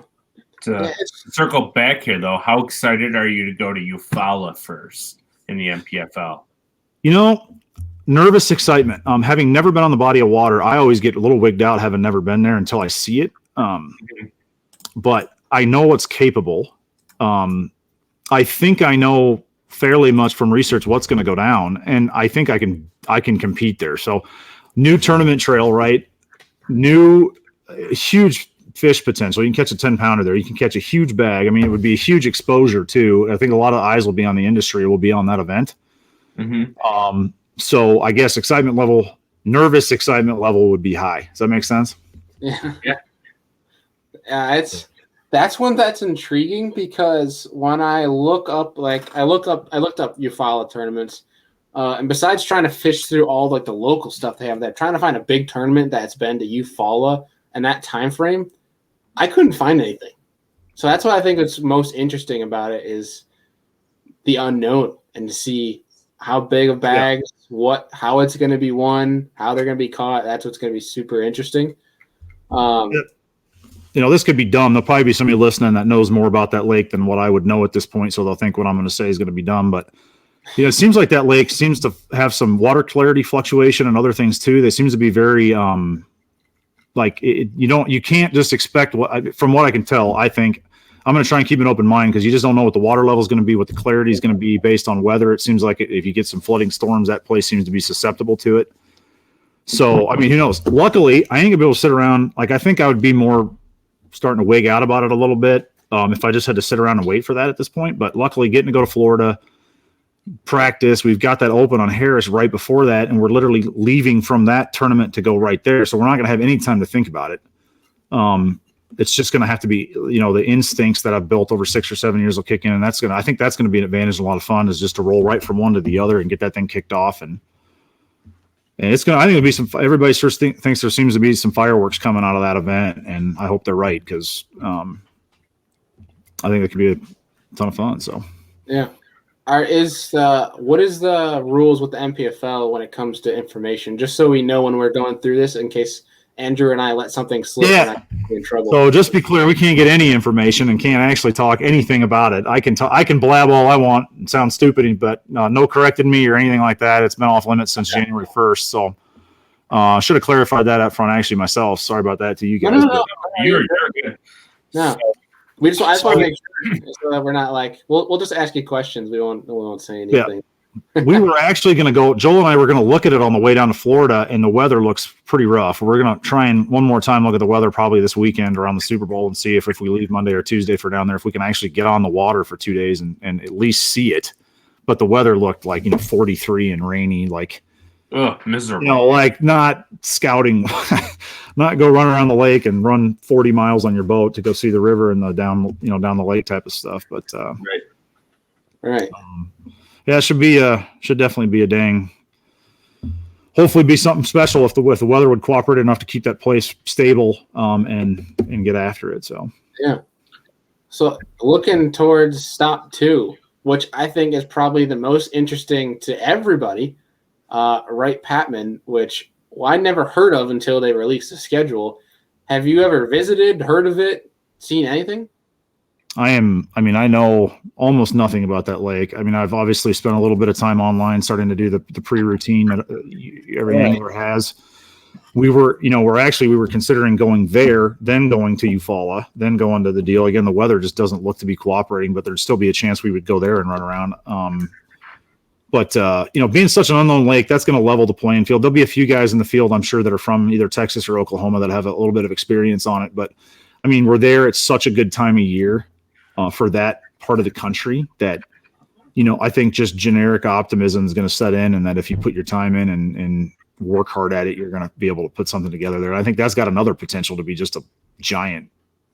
To circle back here though, how excited are you to go to Eufaula first in the NPFL? Nervous excitement. Having never been on the body of water, I always get a little wigged out having never been there until I see it. But I know what's capable. I think I know fairly much from research what's going to go down, and I think I can compete there. So, new tournament trail, right? New huge fish potential. You can catch a 10-pounder there. You can catch a huge bag. I mean, it would be a huge exposure too. I think a lot of eyes will be on the industry. Will be on that event. Mm-hmm. So I guess nervous excitement level would be high. Does that make sense? Yeah. That's one that's intriguing because when I looked up Eufaula tournaments, and besides trying to fish through all like the local stuff they have there, trying to find a big tournament that's been to Eufaula and that time frame, I couldn't find anything. So that's what I think is most interesting about it is the unknown and to see how big of bags, how it's going to be won, how they're going to be caught. That's what's going to be super interesting. This could be dumb. There'll probably be somebody listening that knows more about that lake than what I would know at this point. So they'll think what I'm going to say is going to be dumb. But it seems like that lake seems to have some water clarity fluctuation and other things too. They seems to be very you can't just expect from what I can tell. I think I'm going to try and keep an open mind because you just don't know what the water level is going to be, what the clarity is going to be based on weather. It seems like if you get some flooding storms, that place seems to be susceptible to it. So, I mean, who knows? Luckily, I ain't going to be able to sit around. Like, I think I would be more starting to wig out about it a little bit if I just had to sit around and wait for that at this point. But luckily, getting to go to Florida, practice, we've got that open on Harris right before that, and we're literally leaving from that tournament to go right there. So we're not going to have any time to think about it. It's just going to have to be, the instincts that I've built over 6 or 7 years will kick in. And I think that's going to be an advantage and a lot of fun is just to roll right from one to the other and get that thing kicked off. And it's going to, I think it'll be everybody thinks there seems to be some fireworks coming out of that event. And I hope they're right. Cause I think it could be a ton of fun. So, yeah. What is the rules with the NPFL when it comes to information? Just so we know when we're going through this in case Andrew and I let something slip and I can be in trouble. So just be clear, we can't get any information and can't actually talk anything about it. I can blab all I want and sound stupid, but no correcting me or anything like that. It's been off limits since January 1st. So I should have clarified that up front actually myself. Sorry about that to you guys. No. You're good. No. I just want to make sure so that we're not like we'll just ask you questions. We won't say anything. Yeah. We were actually going to go. Joel and I were going to look at it on the way down to Florida, and the weather looks pretty rough. We're going to try and one more time look at the weather probably this weekend around the Super Bowl and see if we leave Monday or Tuesday for down there, if we can actually get on the water for 2 days and at least see it. But the weather looked like 43 and rainy, like miserable. Like not scouting, not go run around the lake and run 40 miles on your boat to go see the river and the down the lake type of stuff. But right. Yeah, it should definitely be a dang. Hopefully, be something special if the weather would cooperate enough to keep that place stable and get after it. So yeah. So looking towards stop 2, which I think is probably the most interesting to everybody, Wright Patman, which I never heard of until they released the schedule. Have you ever visited, heard of it, seen anything? I know almost nothing about that lake. I mean, I've obviously spent a little bit of time online starting to do the pre-routine that every angler has. We were considering going there, then going to Eufaula, then going to the deal. Again, the weather just doesn't look to be cooperating, but there'd still be a chance we would go there and run around. But being such an unknown lake, that's going to level the playing field. There'll be a few guys in the field, I'm sure, that are from either Texas or Oklahoma that have a little bit of experience on it. But I mean, we're there. It's such a good time of year for that part of the country that, I think just generic optimism is going to set in, and that if you put your time in and work hard at it, you're going to be able to put something together there. I think that's got another potential to be just a giant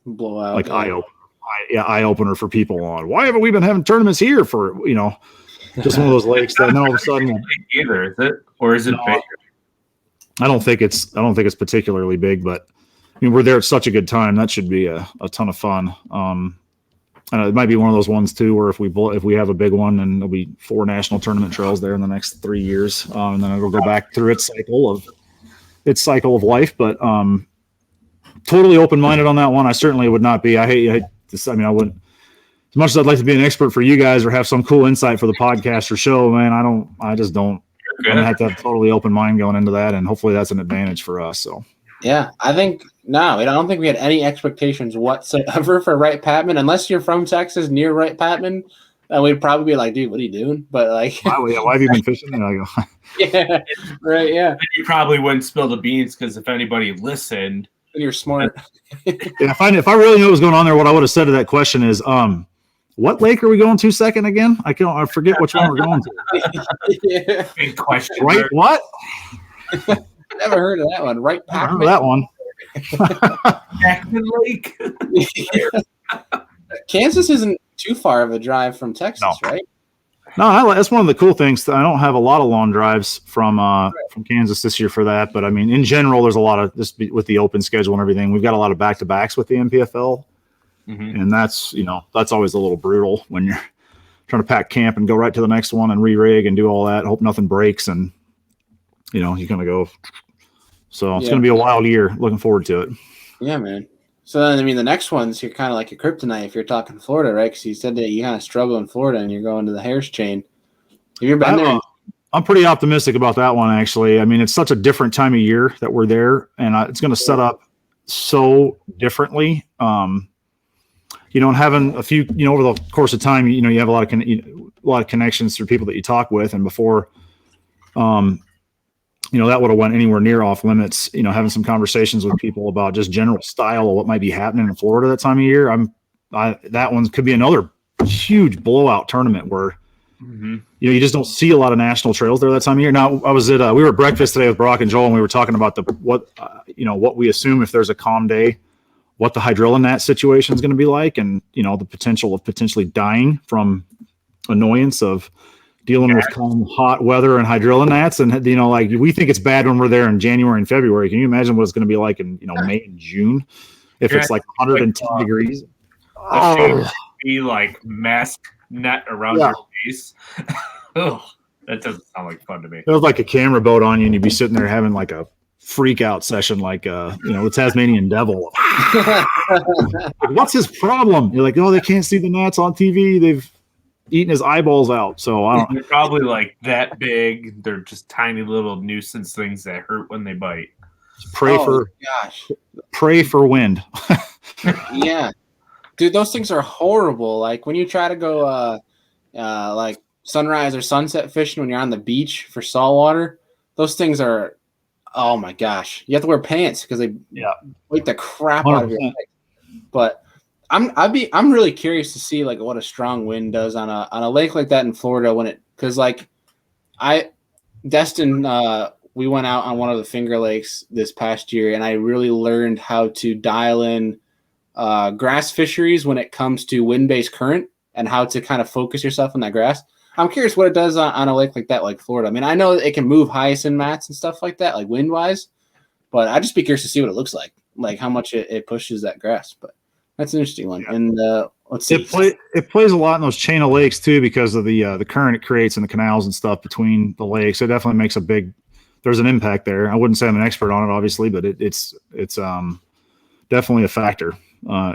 blowout, like eye opener for people on why haven't we been having tournaments here for, just one of those lakes that then all of a sudden either, is it? Or is it bigger? I don't think it's particularly big, but I mean, we're there at such a good time. That should be a ton of fun. It might be one of those ones too, where if we have a big one, and there'll be 4 national tournament trails there in the next 3 years, and then it'll go back through its cycle of life. But totally open-minded on that one. I certainly would not be. I wouldn't. As much as I'd like to be an expert for you guys or have some cool insight for the podcast or show, man, I just don't. I'm gonna have to have a totally open mind going into that, and hopefully that's an advantage for us. So. Yeah, I don't think we had any expectations whatsoever for Wright Patman, unless you're from Texas near Wright Patman. And we'd probably be like, dude, what are you doing? But like, why have you been fishing? And I go, yeah, right, yeah. You probably wouldn't spill the beans because if anybody listened, you're smart. If I really knew what was going on there, what I would have said to that question is, what lake are we going to second again? I forget which one we're going to. Yeah. Big question. Right? What? Never heard of that one. Right, that one. Jackson Lake. Kansas isn't too far of a drive from Texas, right? No, that's one of the cool things. I don't have a lot of long drives from Kansas this year for that, but I mean, in general, there's a lot of this with the open schedule and everything. We've got a lot of back-to-backs with the NPFL, and that's always a little brutal when you're trying to pack camp and go right to the next one and re-rig and do all that. Hope nothing breaks, and you're gonna go. So it's gonna be a wild year. Looking forward to it. Yeah, man. So then, I mean, the next one's you're kind of like a kryptonite if you're talking Florida, right? Because you said that you kind of struggle in Florida and you're going to the Harris Chain. Have you been there? I'm pretty optimistic about that one, actually. I mean, it's such a different time of year that we're there, and it's going to set up so differently. And having a few, over the course of time, you have a lot of connections through people that you talk with, and before, that would have went anywhere near off limits, having some conversations with people about just general style of what might be happening in Florida that time of year. That one could be another huge blowout tournament where, you just don't see a lot of national trails there that time of year. Now I was we were at breakfast today with Brock and Joel, and we were talking about what we assume if there's a calm day, what the hydrilla gnat situation is going to be like, and, the potential of potentially dying from annoyance of dealing with calm, hot weather and hydrilla gnats. And, we think it's bad when we're there in January and February. Can you imagine what it's going to be like in, May and June if it's like 110 degrees? Be like mask net around your face. Oh, that doesn't sound like fun to me. It was like a camera boat on you, and you'd be sitting there having like a freak out session, like, the Tasmanian devil. What's his problem? You're like, oh, they can't see the gnats on TV. They've eating his eyeballs out. So I don't. They're probably like that big. They're just tiny little nuisance things that hurt when they bite. Pray for wind. Yeah, dude, those things are horrible. Like when you try to go, like sunrise or sunset fishing when you're on the beach for saltwater, those things are. Oh my gosh, you have to wear pants because they bite the crap 100%. Out of your legs. But I'm really curious to see like what a strong wind does on a lake like that in Florida because Destin, we went out on one of the Finger Lakes this past year, and I really learned how to dial in grass fisheries when it comes to wind-based current and how to kind of focus yourself on that grass. I'm curious what it does on a lake like that, like Florida. I mean, I know it can move hyacinth mats and stuff like that, like wind wise, but I'd just be curious to see what it looks like how much it pushes that grass. But that's an interesting one. Yeah. And let's see. It plays a lot in those chain of lakes too because of the current it creates in the canals and stuff between the lakes. It definitely makes there's an impact there. I wouldn't say I'm an expert on it, obviously, but it's definitely a factor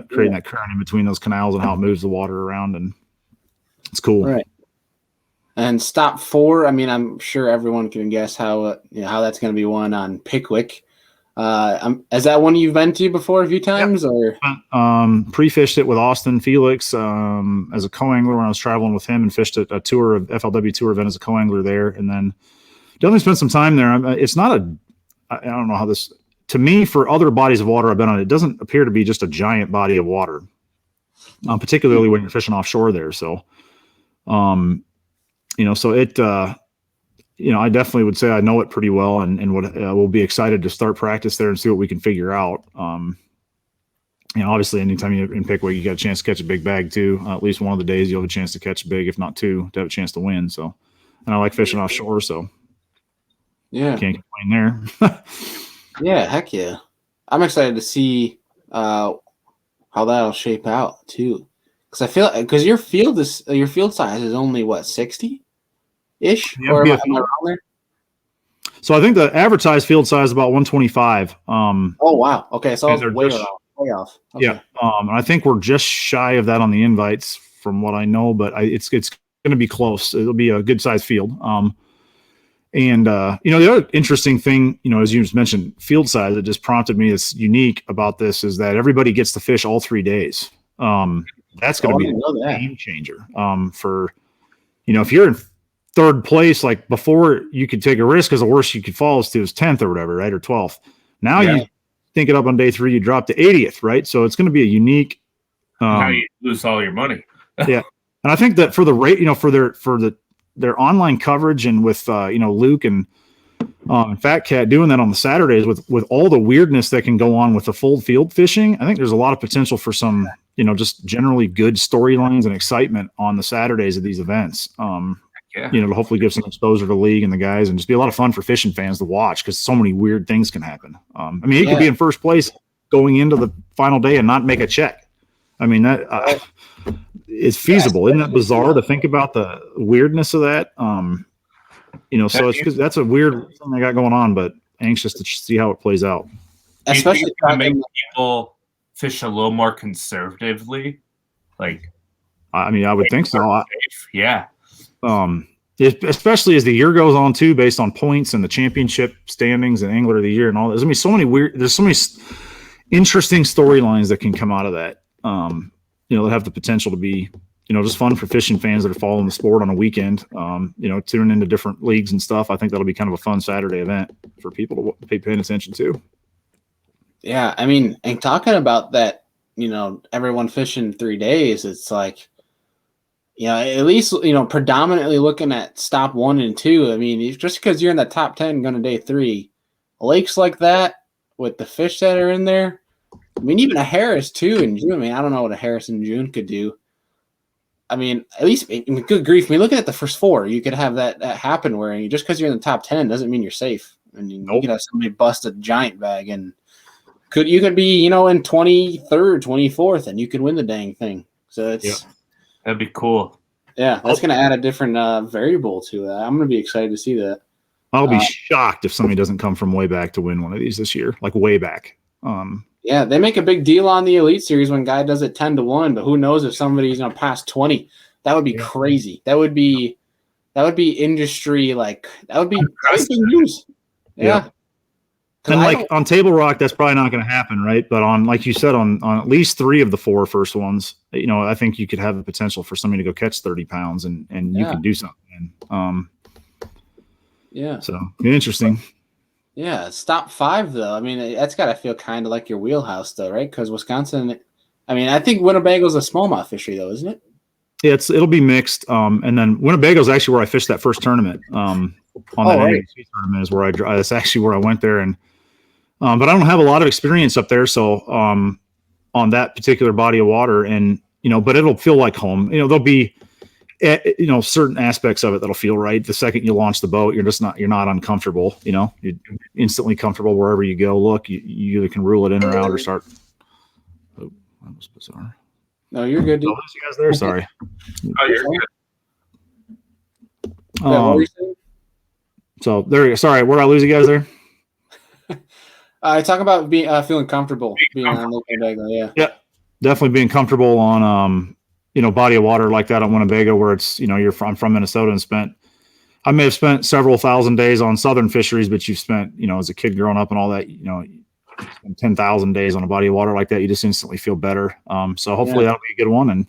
creating that current in between those canals and how it moves the water around, and it's cool. Right. And stop 4. I mean, I'm sure everyone can guess how that's going to be one on Pickwick. Is that one you've been to before a few times? Yep. Or pre-fished it with Austin Felix as a co-angler when I was traveling with him, and fished a tour of FLW tour event as a co-angler there, and then definitely spent some time there. It's not I don't know how this, to me, for other bodies of water I've been on, it doesn't appear to be just a giant body of water, particularly when you're fishing offshore there. So, so it, I definitely would say I know it pretty well, and we'll be excited to start practice there and see what we can figure out. Obviously anytime you're in Pickwick, you got a chance to catch a big bag too. At least one of the days you'll have a chance to catch big, if not 2, to have a chance to win. So, and I like fishing offshore, so yeah, can't complain there. Yeah, heck yeah. I'm excited to see how that'll shape out too. Because I feel your field size is only what, 60 ish, or am I wrong there? So I think the advertised field size is about 125. Oh wow, okay, so I was way off. Okay. Yeah, and I think we're just shy of that on the invites from what I know, but it's going to be close. It'll be a good sized field. And the other interesting thing, as you just mentioned, field size, that just prompted me that's unique about this is that everybody gets to fish all 3 days. That's going to be a game changer. If you're in 3rd place, like before, you could take a risk because the worst you could fall is 10th or whatever, right, or 12th. Now you think it up on day 3, you drop to 80th, right? So it's going to be a unique. Now you lose all your money. Yeah, and I think that for the rate, for their online coverage, and with Luke and Fat Cat doing that on the Saturdays with all the weirdness that can go on with the full field fishing, I think there's a lot of potential for some just generally good storylines and excitement on the Saturdays of these events. To hopefully give some exposure to the league and the guys, and just be a lot of fun for fishing fans to watch, because so many weird things can happen. He could be in first place going into the final day and not make a check. I mean, that it's feasible. Isn't that bizarre to think about the weirdness of that? So it's because that's a weird thing I got going on, but anxious to see how it plays out. Especially to make people fish a little more conservatively. I would think so. Yeah. Especially as the year goes on too, based on points and the championship standings and angler of the year and all that. There's so many interesting storylines that can come out of that. That have the potential to be, just fun for fishing fans that are following the sport on a weekend, tuning into different leagues and stuff. I think that'll be kind of a fun Saturday event for people to pay attention to. Yeah. I mean, and talking about that, everyone fishing 3 days, it's like, at least, predominantly looking at stop 1 and 2. I mean, just because you're in the top 10 going to day 3, lakes like that with the fish that are in there. I mean, even a Harris too in June. I mean, I don't know what a Harris in June could do. I mean, at least, good grief. I mean, looking at the first 4, you could have that happen where just because you're in the top 10 doesn't mean you're safe. I mean, you could have somebody bust a giant bag, and you could be, in 23rd, 24th, and you could win the dang thing. So that'd be cool. Yeah, that's going to add a different variable to that. I'm going to be excited to see that. I'll be shocked if somebody doesn't come from way back to win one of these this year, like way back. Yeah, they make a big deal on the Elite Series when guy does it 10-1, but who knows if somebody's going to pass 20? That would be crazy. That would be industry, that would be news. Yeah. And on Table Rock, that's probably not going to happen, right? But on, like you said, on at least 3 of the 4 first ones, I think you could have the potential for somebody to go catch 30 pounds, and you can do something. So interesting. Yeah, stop 5 though. I mean, that's got to feel kind of like your wheelhouse though, right? Because Wisconsin, I think Winnebago's a smallmouth fishery though, isn't it? Yeah, it'll be mixed. And then Winnebago's actually where I fished that first tournament. On that AFTCO tournament is where that's actually where I went there, and but I don't have a lot of experience up there, so on that particular body of water, and but it'll feel like home. There'll be certain aspects of it that'll feel right. The second you launch the boat, you're not uncomfortable. You're instantly comfortable wherever you go. Look, you either can rule it in or out or start. Oh, that was bizarre. No, you're good, dude. Oh, you guys there? Sorry. Oh, you're good. What were you saying? So there you go. Sorry, where did I lose you guys there? Talk about being feeling comfortable being on Lake Winnebago. Yeah, definitely being comfortable on body of water like that on Winnebago, where it's I'm from Minnesota and I may have spent several thousand days on southern fisheries, but you've spent as a kid growing up and all that 10,000 days on a body of water like that, you just instantly feel better. So hopefully that'll be a good one. And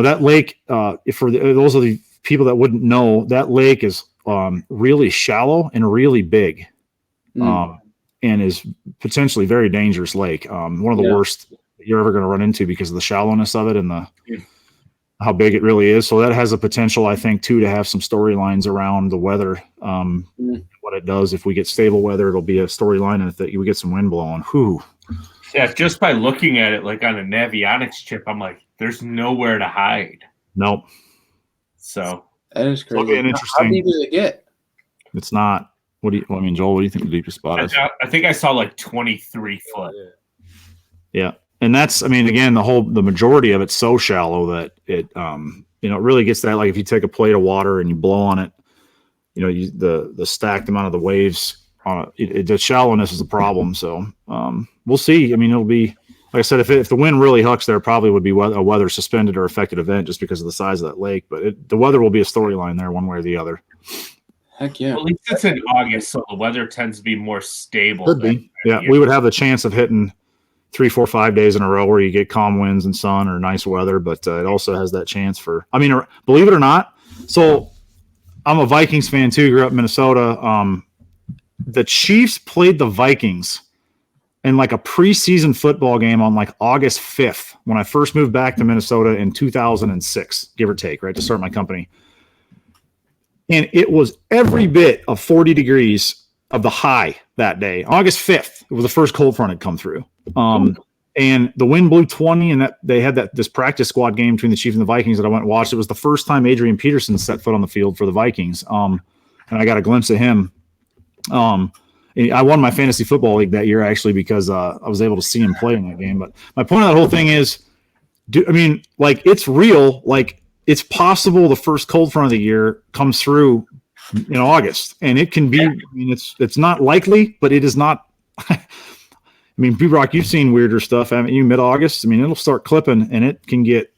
that lake, for those of the people that wouldn't know, that lake is really shallow and really big. And is potentially very dangerous lake. One of the worst you're ever going to run into because of the shallowness of it and how big it really is. So that has a potential, I think, too, to have some storylines around the weather. What it does, if we get stable weather, it'll be a storyline, and if we get some wind blowing. Whew. Yeah, just by looking at it like on a Navionics chip, I'm like, there's nowhere to hide. Nope. So that is crazy. Interesting. How deep does it get? It's not. Joel, what do you think the deepest spot is? I think I saw like 23 foot. Yeah. And that's, again, the majority of it's so shallow that it, it really gets that, like if you take a plate of water and you blow on it, the stacked amount of the waves on it, the shallowness is a problem. So we'll see. It'll be, like I said, if the wind really hucks there, probably would be a weather suspended or affected event just because of the size of that lake. But the weather will be a storyline there one way or the other. Heck yeah. Well, at least it's in August, so the weather tends to be more stable. Could be. Yeah, we would have the chance of hitting 3, 4, 5 days in a row where you get calm winds and sun or nice weather, but it also has that chance for, believe it or not. So I'm a Vikings fan too, grew up in Minnesota. The Chiefs played the Vikings in like a preseason football game on like August 5th when I first moved back to Minnesota in 2006, give or take, right, to start my company. And it was every bit of 40 degrees of the high that day. August 5th, it was the first cold front had come through. And the wind blew 20, and that they had this practice squad game between the Chiefs and the Vikings that I went and watched. It was the first time Adrian Peterson set foot on the field for the Vikings. And I got a glimpse of him. I won my fantasy football league that year, actually, because I was able to see him play in that game. But my point of that whole thing is, it's real. Like, it's possible the first cold front of the year comes through in August, and it can be. It's not likely, but it is not. B-Rock, you've seen weirder stuff, haven't you? Mid-August, it'll start clipping, and it can get,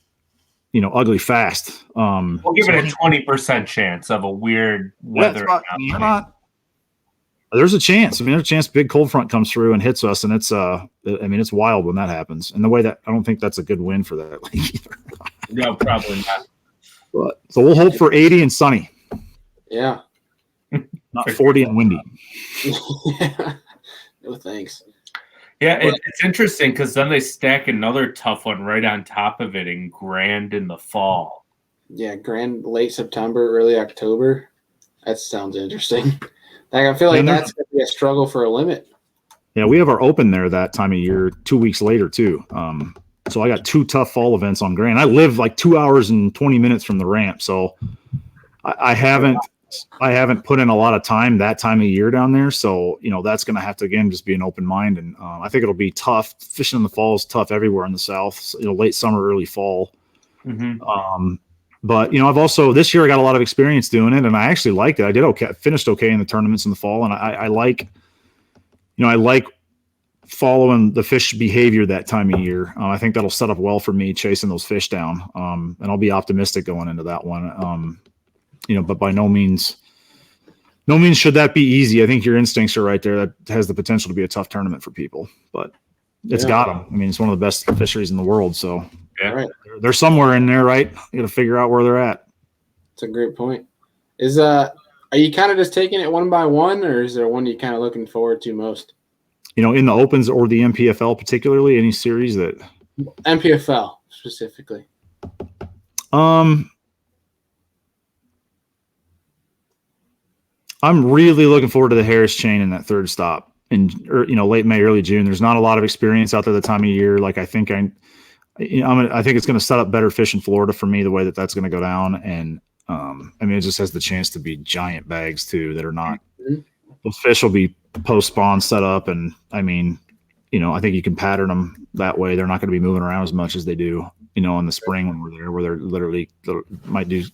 ugly fast. We'll give it a 20% chance of a weird weather. There's a chance. There's a chance big cold front comes through and hits us, and it's it's wild when that happens. And the way that I don't think that's a good win for that league either. No, probably not. But so we'll hope for 80 and sunny. Yeah. Not 40 and windy. No thanks. Yeah, it's interesting because then they stack another tough one right on top of it in Grand in the fall. Yeah, Grand late September, early October. That sounds interesting. I feel like that's going to be a struggle for a limit. Yeah, we have our open there that time of year 2 weeks later too. So I got 2 tough fall events on Grand. I live like 2 hours and 20 minutes from the ramp, so I haven't put in a lot of time that time of year down there. So that's going to have to again just be an open mind, and I think it'll be tough. Fishing in the fall is tough everywhere in the South. So, late summer, early fall. Mm-hmm. But I've also this year I got a lot of experience doing it, and I actually liked it. I did okay, finished okay in the tournaments in the fall, and I like following the fish behavior that time of year. I think that'll set up well for me chasing those fish down. And I'll be optimistic going into that one. But by no means should that be easy. I think your instincts are right there. That has the potential to be a tough tournament for people, but it's got them. It's one of the best fisheries in the world. So right. They're somewhere in there, right? You got to figure out where they're at. That's a great point. Are you kind of just taking it one by one, or is there one you kind of looking forward to most? In the opens or the NPFL particularly, any series that NPFL specifically. I'm really looking forward to the Harris chain in that third stop in late May, early June. There's not a lot of experience out there the time of year. Like I think I think it's going to set up better fish in Florida for me, the way that's going to go down. And it just has the chance to be giant bags too that are not. Those fish will be post spawn set up, and I think you can pattern them that way. They're not going to be moving around as much as they do, in the spring when we're there, where they're might do.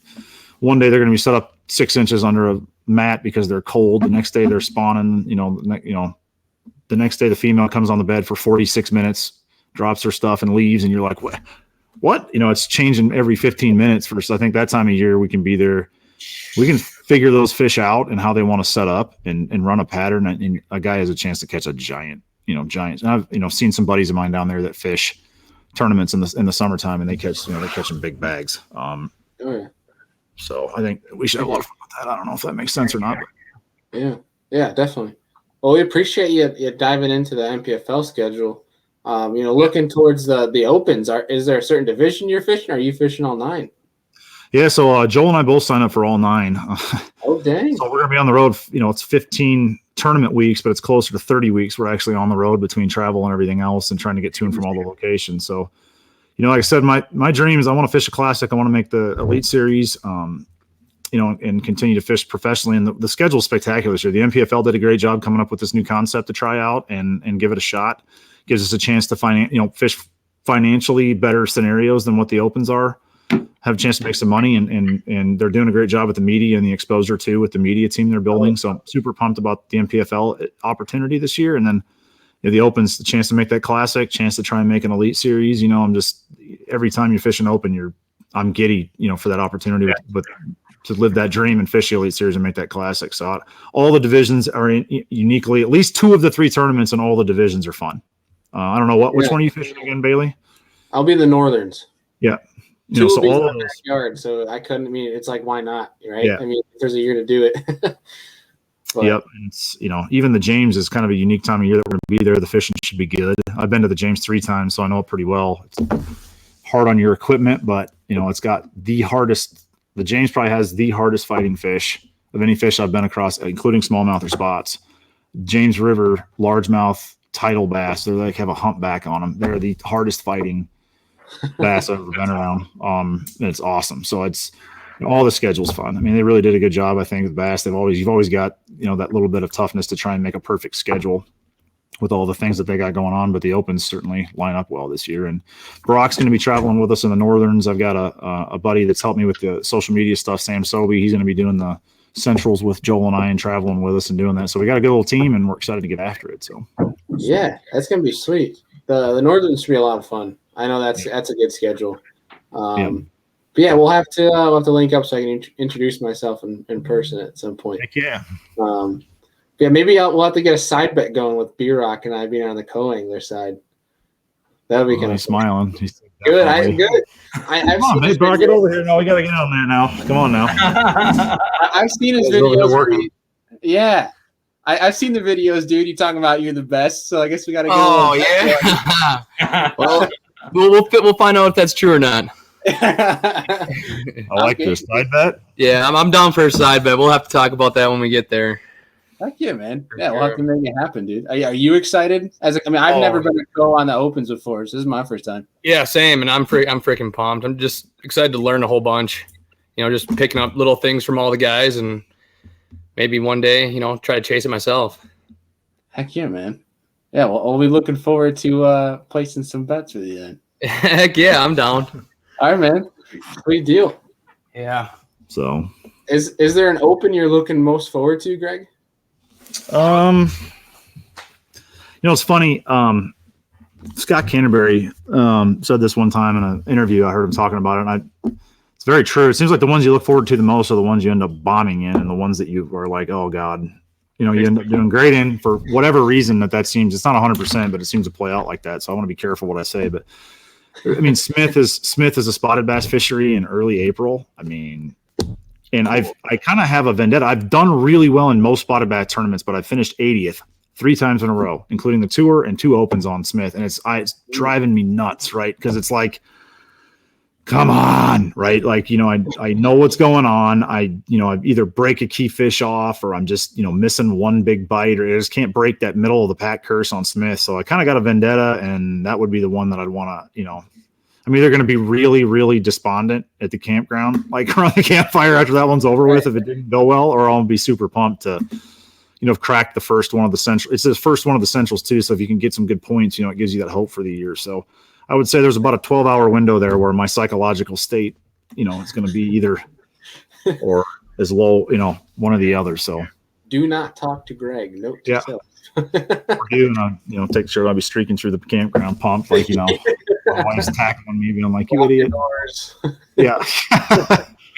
One day they're going to be set up 6 inches under a mat because they're cold. The next day they're spawning. The next day the female comes on the bed for 46 minutes, drops her stuff and leaves, and you're like, what? It's changing every 15 minutes. I think that time of year we can be there. We can figure those fish out and how they want to set up and run a pattern, and a guy has a chance to catch a giant. Giants. And I've seen some buddies of mine down there that fish tournaments in the summertime, and they're catching big bags. So I think we should have a lot of fun with that. I don't know if that makes sense or not. But. Yeah, definitely. Well, we appreciate you diving into the NPFL schedule. Looking towards the opens. Is there a certain division you're fishing? Or are you fishing all 9? Yeah, so Joel and I both signed up for all 9. Oh, dang. So we're going to be on the road. It's 15 tournament weeks, but it's closer to 30 weeks. We're actually on the road between travel and everything else and trying to get to and from all the locations. So, like I said, my dream is I want to fish a classic. I want to make the Elite Series, and continue to fish professionally. And the schedule's spectacular this year. The NPFL did a great job coming up with this new concept to try out and give it a shot. Gives us a chance to fish financially better scenarios than what the opens are. Have a chance to make some money, and they're doing a great job with the media and the exposure too with the media team they're building. So I'm super pumped about the NPFL opportunity this year. And then the Open's the chance to make that classic, chance to try and make an Elite Series. I'm just, every time you fish an Open, I'm giddy, for that opportunity with to live that dream and fish the Elite Series and make that classic. So all the divisions are uniquely, at least 2 of the 3 tournaments in all the divisions are fun. I don't know which one are you fishing again, Bailey? I'll be the Northerns. Yeah. So all of those backyard, so I couldn't. It's like, why not, right? Yeah. If there's a year to do it. Yep. And it's even the James is kind of a unique time of year that we're going to be there. The fishing should be good. I've been to the James 3 times, so I know it pretty well. It's hard on your equipment, but it's got the hardest. The James probably has the hardest fighting fish of any fish I've been across, including smallmouth or spots. James River largemouth tidal bass. They have a humpback on them. They're the hardest fighting bass I've ever been around. And it's awesome. So it's all the schedule's fun. They really did a good job, I think, with bass. You've always got, that little bit of toughness to try and make a perfect schedule with all the things that they got going on, but the Opens certainly line up well this year. And Brock's going to be traveling with us in the Northerns. I've got a buddy that's helped me with the social media stuff, Sam Sobey. He's going to be doing the Centrals with Joel and I and traveling with us and doing that. So we got a good little team, and we're excited to get after it. So yeah, that's going to be sweet. The Northerns should be a lot of fun. I know that's a good schedule. But yeah, we'll have to link up so I can introduce myself in person at some point. Heck yeah. Yeah, maybe we'll have to get a side bet going with B-Rock and I being on the co-angler side. That would be kind of smiling. Good. Good. Come on, hey, Brock, get over here. No, we got to get on there now. Come on now. I've seen his videos. Yeah. I've seen the videos, dude. You talking about you're the best, so I guess we got to go. Oh, yeah. Well, we'll find out if that's true or not. I like this side bet. Yeah, I'm down for a side bet. We'll have to talk about that when we get there. Heck yeah, man. We'll have to make it happen, dude. Are you excited? I've never been to go on the Opens before, so this is my first time. Yeah, same, and I'm freaking pumped. I'm just excited to learn a whole bunch. Just picking up little things from all the guys, and maybe one day, try to chase it myself. Heck yeah, man. Yeah, well, I'll be looking forward to placing some bets with you then. Heck yeah, I'm down. All right, man. Sweet deal. Yeah. So is there an Open you're looking most forward to, Greg? It's funny. Scott Canterbury said this one time in an interview. I heard him talking about it, and it's very true. It seems like the ones you look forward to the most are the ones you end up bombing in, and the ones that you are like, oh God, you end up doing great in for whatever reason that seems. It's not 100%, but it seems to play out like that. So I want to be careful what I say. But Smith is a spotted bass fishery in early April. And I kind of have a vendetta. I've done really well in most spotted bass tournaments, but I finished 80th 3 times in a row, including the tour and 2 Opens on Smith. And it's driving me nuts, right? Because it's like, come on, right? Like, I know what's going on. I either break a key fish off, or I'm just, missing one big bite, or I just can't break that middle of the pack curse on Smith. So I kind of got a vendetta, and that would be the one that I'd want to, I'm either going to be really, really despondent at the campground, like around the campfire after that one's over with if it didn't go well, or I'll be super pumped to, crack the first one of the central. It's the first one of the centrals too. So if you can get some good points, it gives you that hope for the year. So I would say there's about a 12-hour window there where my psychological state, it's going to be either or as low, one or the other. So do not talk to Greg. Note to self. Take sure I'll be streaking through the campground pumped, like, my wife's tackling me, and I'm like, you idiot. Yeah.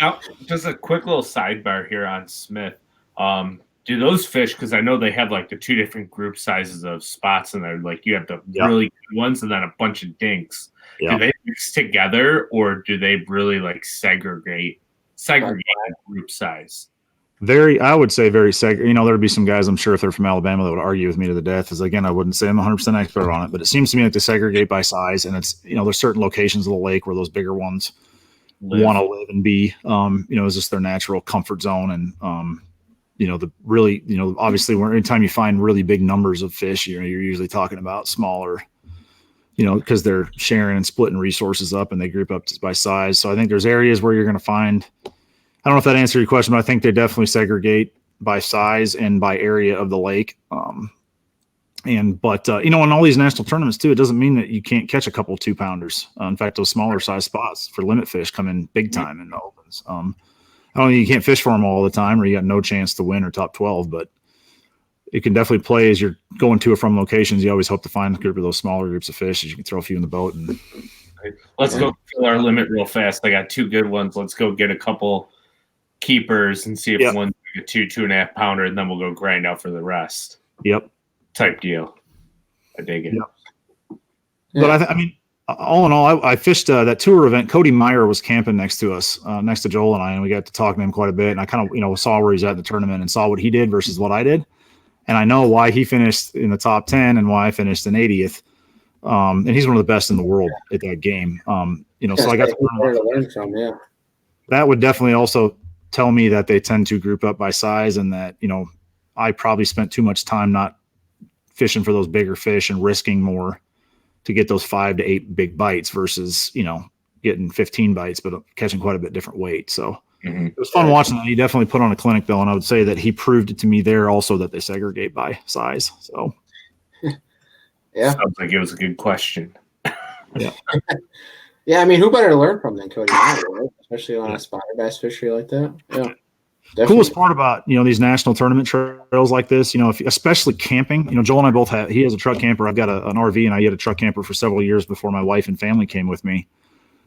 Now, just a quick little sidebar here on Smith. Do those fish, because I know they have like the two different group sizes of spots, and they're like you have the really good ones and then a bunch of dinks. Do they mix together, or do they really like segregate group size? I would say very there'd be some guys, I'm sure, if they're from Alabama, that would argue with me to the death. As again, I wouldn't say I'm 100% expert on it, but it seems to me like they segregate by size, and it's there's certain locations of the lake where those bigger ones want to live and be. Is just their natural comfort zone, and obviously, anytime you find really big numbers of fish, you're usually talking about smaller, because they're sharing and splitting resources up, and they group up by size. So I think there's areas where you're going to find. I don't know if that answered your question, but I think they definitely segregate by size and by area of the lake. In all these national tournaments too, it doesn't mean that you can't catch a couple 2-pounders. In fact, those smaller size spots for limit fish come in big time in the opens. I don't think you can't fish for them all the time, or you got no chance to win or top 12, but it can definitely play as you're going to or from locations. You always hope to find a group of those smaller groups of fish as you can throw a few in the boat. And let's go fill our limit real fast. I got 2 good ones. Let's go get a couple keepers and see if one's a 2.5 pounder, and then we'll go grind out for the rest. Type deal. I dig it. But all in all, I fished that tour event. Cody Meyer was camping next to us, next to Joel and I, and we got to talk to him quite a bit. And I kind of, saw where he's at in the tournament and saw what he did versus what I did. And I know why he finished in the top 10 and why I finished in 80th. And he's one of the best in the world at that game. So I got to learn from. That would definitely also tell me that they tend to group up by size, and that, I probably spent too much time not fishing for those bigger fish and risking more to get those 5 to 8 big bites versus, getting 15 bites, but catching quite a bit different weight. So it was fun watching that. He definitely put on a clinic, though. And I would say that he proved it to me there also that they segregate by size. So sounds like it was a good question. Who better to learn from than Cody Meyer, right? Especially on a spotter bass fishery like that. Definitely. The coolest part about these national tournament trails like this, especially camping. Joel and I both he has a truck camper. I've got an RV, and I had a truck camper for several years before my wife and family came with me.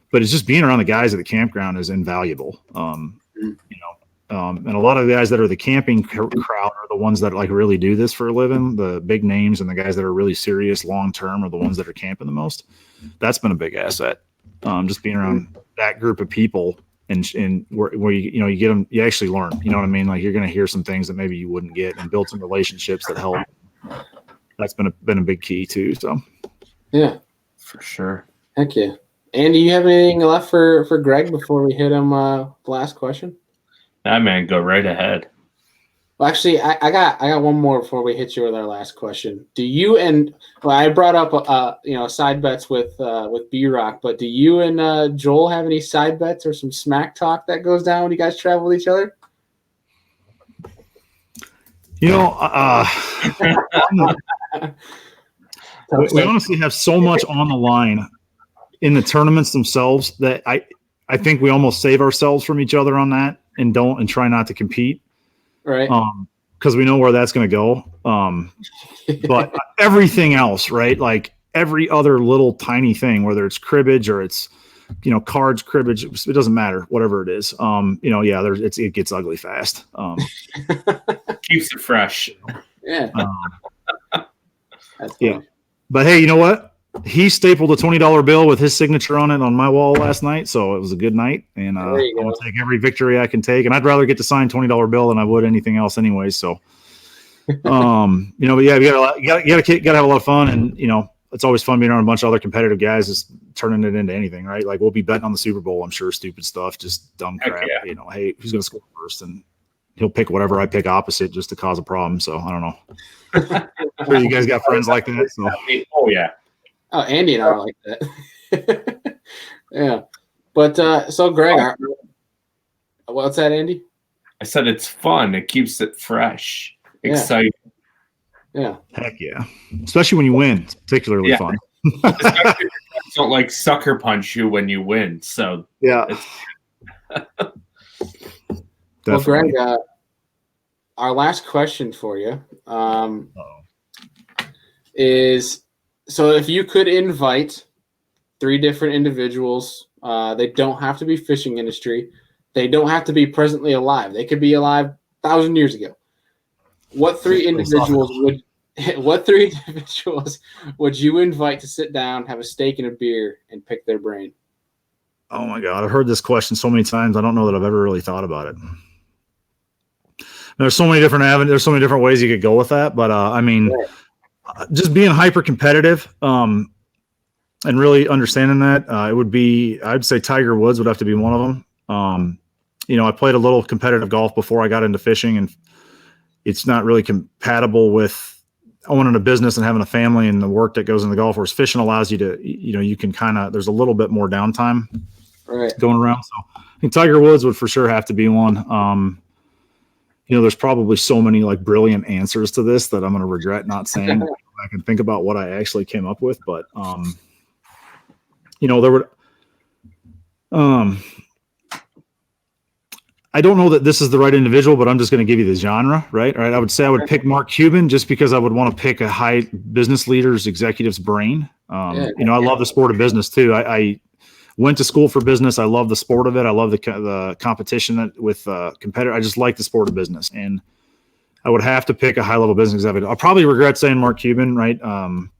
But it's just being around the guys at the campground is invaluable. And a lot of the guys that are the camping crowd are the ones that like really do this for a living. The big names and the guys that are really serious long term are the ones that are camping the most. That's been a big asset. Just being around that group of people. And where you get them, you actually learn. You know what I mean? Like, you're going to hear some things that maybe you wouldn't get, and build some relationships that help. That's been a big key too. So, yeah, for sure. Heck yeah. Andy, you have anything left for Greg before we hit him? The last question. Nah, man, go right ahead. Well, actually, I got one more before we hit you with our last question. Do you I brought up side bets with B-Rock, but do you and Joel have any side bets or some smack talk that goes down when you guys travel with each other? We honestly have so much on the line in the tournaments themselves that I think we almost save ourselves from each other on that and try not to compete. Right. Because we know where that's going to go. But everything else, right? Like every other little tiny thing, whether it's cribbage or it's, cards, cribbage, it doesn't matter, whatever it is. It gets ugly fast. Keeps it fresh. Yeah. But hey, you know what? He stapled a $20 bill with his signature on it on my wall last night, so it was a good night. And I'm gonna take every victory I can take. And I'd rather get to sign $20 bill than I would anything else, anyway. So, but yeah, you gotta have a lot of fun, and it's always fun being around a bunch of other competitive guys, just turning it into anything, right? Like, we'll be betting on the Super Bowl, I'm sure, stupid stuff, just dumb crap. Yeah. Hey, who's gonna score first? And he'll pick whatever I pick opposite just to cause a problem. So I don't know. I'm sure you guys got friends like that. So. Oh yeah. Oh, Andy and I are like that. Yeah. But so Greg, what's that, Andy? I said it's fun. It keeps it fresh, exciting. Yeah. Heck yeah. Especially when you win. It's particularly fun. Especially if you don't like sucker punch you when you win. So yeah. Well, Greg, our last question for you is, so if you could invite 3 different individuals, they don't have to be fishing industry. They don't have to be presently alive. They could be alive 1,000 years ago. What 3 individuals would you invite to sit down, have a steak and a beer, and pick their brain? Oh my God. I've heard this question so many times. I don't know that I've ever really thought about it. There's so many different avenues. There's so many different ways you could go with that. But I mean, just being hyper competitive, and really understanding that, it would be, I'd say Tiger Woods would have to be one of them. I played a little competitive golf before I got into fishing, and it's not really compatible with owning a business and having a family and the work that goes into golf, whereas fishing allows you to, you can there's a little bit more downtime going around. So I think Tiger Woods would for sure have to be one. There's probably so many like brilliant answers to this that I'm going to regret not saying. I can think about what I actually came up with, but there would, I don't know that this is the right individual, but I'm just going to give you the genre, right? All right. I would say I would pick Mark Cuban just because I would want to pick a high business leader's executive's brain. I love the sport of business too. I went to school for business. I love the sport of it. I love the competition with competitor. I just like the sport of business, and I would have to pick a high level business executive. I'll probably regret saying Mark Cuban, right?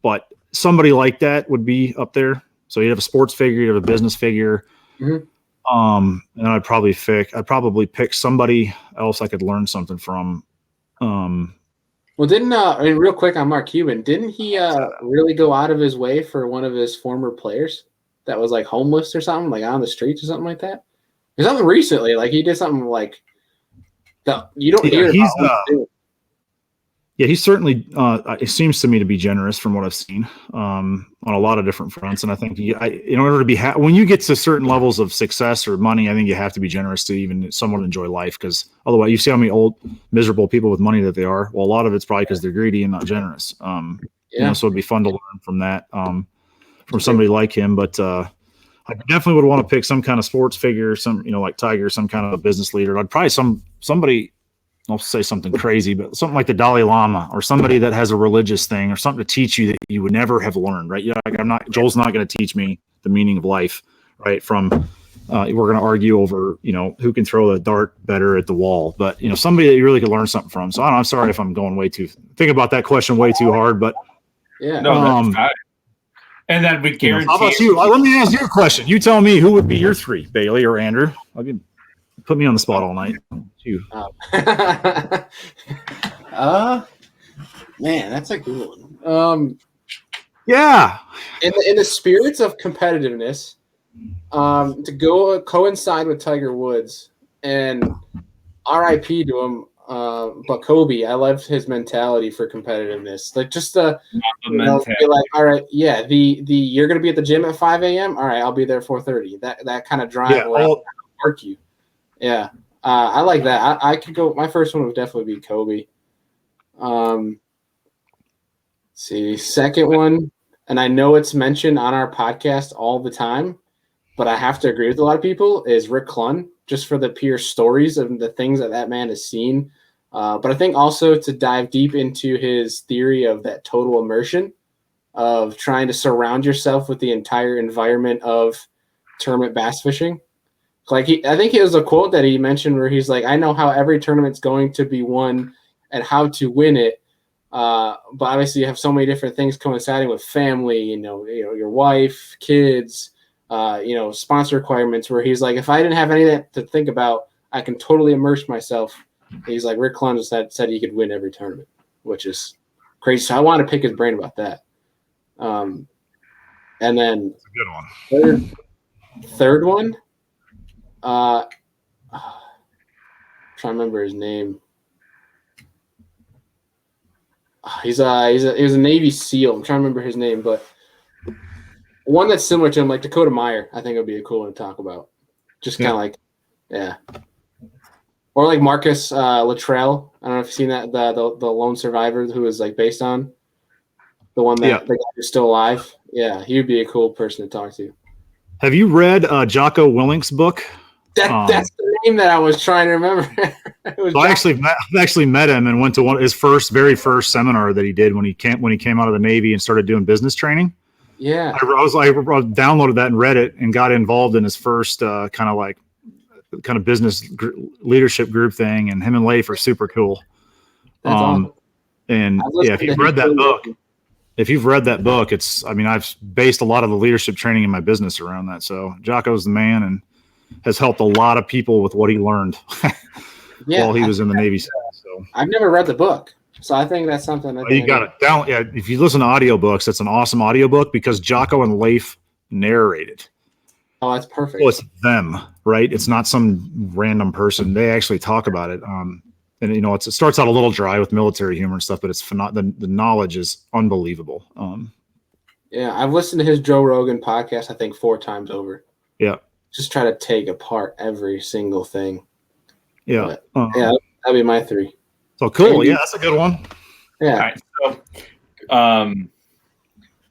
But somebody like that would be up there. So you'd have a sports figure, you'd have a business figure. Mm-hmm. And I'd probably pick somebody else I could learn something from. Well, real quick on Mark Cuban, didn't he really go out of his way for one of his former players that was like homeless or something, like on the streets or something like that? There's something recently, like he did something like that you don't hear about. He's certainly, it seems to me to be generous from what I've seen on a lot of different fronts. And I think in order to be, when you get to certain levels of success or money, I think you have to be generous to even somewhat enjoy life. Because otherwise you see how many old, miserable people with money that they are. Well, a lot of it's probably because they're greedy and not generous. So it'd be fun to learn from that, from somebody like him. But I definitely would want to pick some kind of sports figure, like Tiger, some kind of a business leader. I'd probably somebody, I'll say something crazy, but something like the Dalai Lama or somebody that has a religious thing or something to teach you that you would never have learned, right? Joel's not going to teach me the meaning of life, right? We're going to argue over, who can throw the dart better at the wall, but somebody that you really could learn something from. So I'm sorry if I'm going think about that question way too hard, but yeah, no, that's fine. And then we guarantee. How about you? Let me ask you a question. You tell me who would be your 3, Bailey or Andrew. Put me on the spot all night. You. Man, that's a good one. Yeah. In the spirits of competitiveness, to go coincide with Tiger Woods and RIP to him, but Kobe, I loved his mentality for competitiveness. Like just be like, all right, yeah, the you're gonna be at the gym at 5 a.m. All right, I'll be there at 4:30. That kind of drive where I'll work you. Yeah, I like that. I could go. My first one would definitely be Kobe. See, second one, and I know it's mentioned on our podcast all the time, but I have to agree with a lot of people, is Rick Clunn, just for the pure stories of the things that man has seen. But I think also to dive deep into his theory of that total immersion, of trying to surround yourself with the entire environment of tournament bass fishing. I think it was a quote that he mentioned where he's like, I know how every tournament's going to be won and how to win it. But obviously you have so many different things coinciding with family, your wife, kids, sponsor requirements, where he's like, if I didn't have anything to think about, I can totally immerse myself. And he's like, Rick Clunn said he could win every tournament, which is crazy. So I want to pick his brain about that. And then that's a good one. Third one. I'm trying to remember his name. He was a Navy SEAL. I'm trying to remember his name, but One that's similar to him, like Dakota Meyer, I think it would be a cool one to talk about. Just kind of like, yeah. Or like Marcus Luttrell. I don't know if you've seen that, the lone survivor who is like based on the one that the guy who's still alive. Yeah, he would be a cool person to talk to. Have you read Jocko Willink's book? That's the name that I was trying to remember. So I actually met him and went to his very first seminar that he did when he came out of the Navy and started doing business training. Yeah, I downloaded that and read it and got involved in his first kind of business leadership group thing. And him and Leif are super cool. That's awesome. And yeah, if you've read that book, I've based a lot of the leadership training in my business around that. So Jocko's the man and has helped a lot of people with what he learned while he was in the Navy. So I've never read the book. So I think that's something that you got it down. Yeah, if you listen to audiobooks, that's an awesome audiobook because Jocko and Leif narrate it. Oh, that's perfect. Well, it's them, right? It's not some random person. They actually talk about it. And it starts out a little dry with military humor and stuff, but it's the knowledge is unbelievable. Yeah, I've listened to his Joe Rogan podcast, I think 4 times over. Yeah. Just try to take apart every single thing. Yeah. Yeah, that'd be my 3. So cool. Yeah, that's a good one. Yeah. All right, so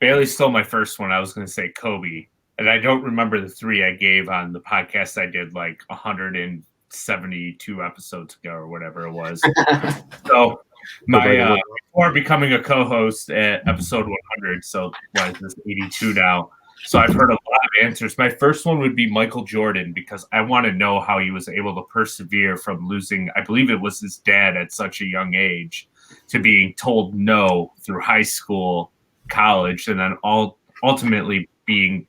Bailey stole my first one. I was going to say Kobe, and I don't remember the 3 I gave on the podcast I did like 172 episodes ago or whatever it was. So before becoming a co-host at episode 100, so what is this, 82 now? So I've heard a lot of answers. My first one would be Michael Jordan because I want to know how he was able to persevere from losing, I believe it was his dad at such a young age, to being told no through high school, college, and then ultimately being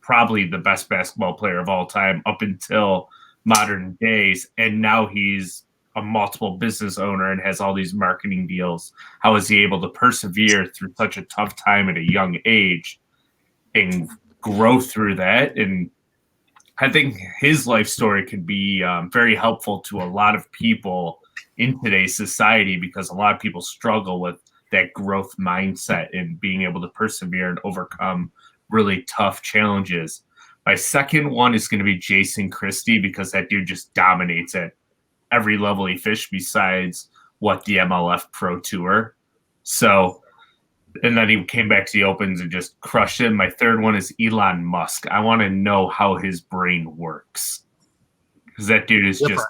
probably the best basketball player of all time up until modern days. And now he's a multiple business owner and has all these marketing deals. How is he able to persevere through such a tough time at a young age and grow through that? And I think his life story could be very helpful to a lot of people in today's society because a lot of people struggle with that growth mindset and being able to persevere and overcome really tough challenges. My second one is going to be Jason Christie because that dude just dominates at every level he fished besides the MLF Pro Tour. So, and then he came back to the Opens and just crushed it. My third one is Elon Musk. I want to know how his brain works because that dude is just.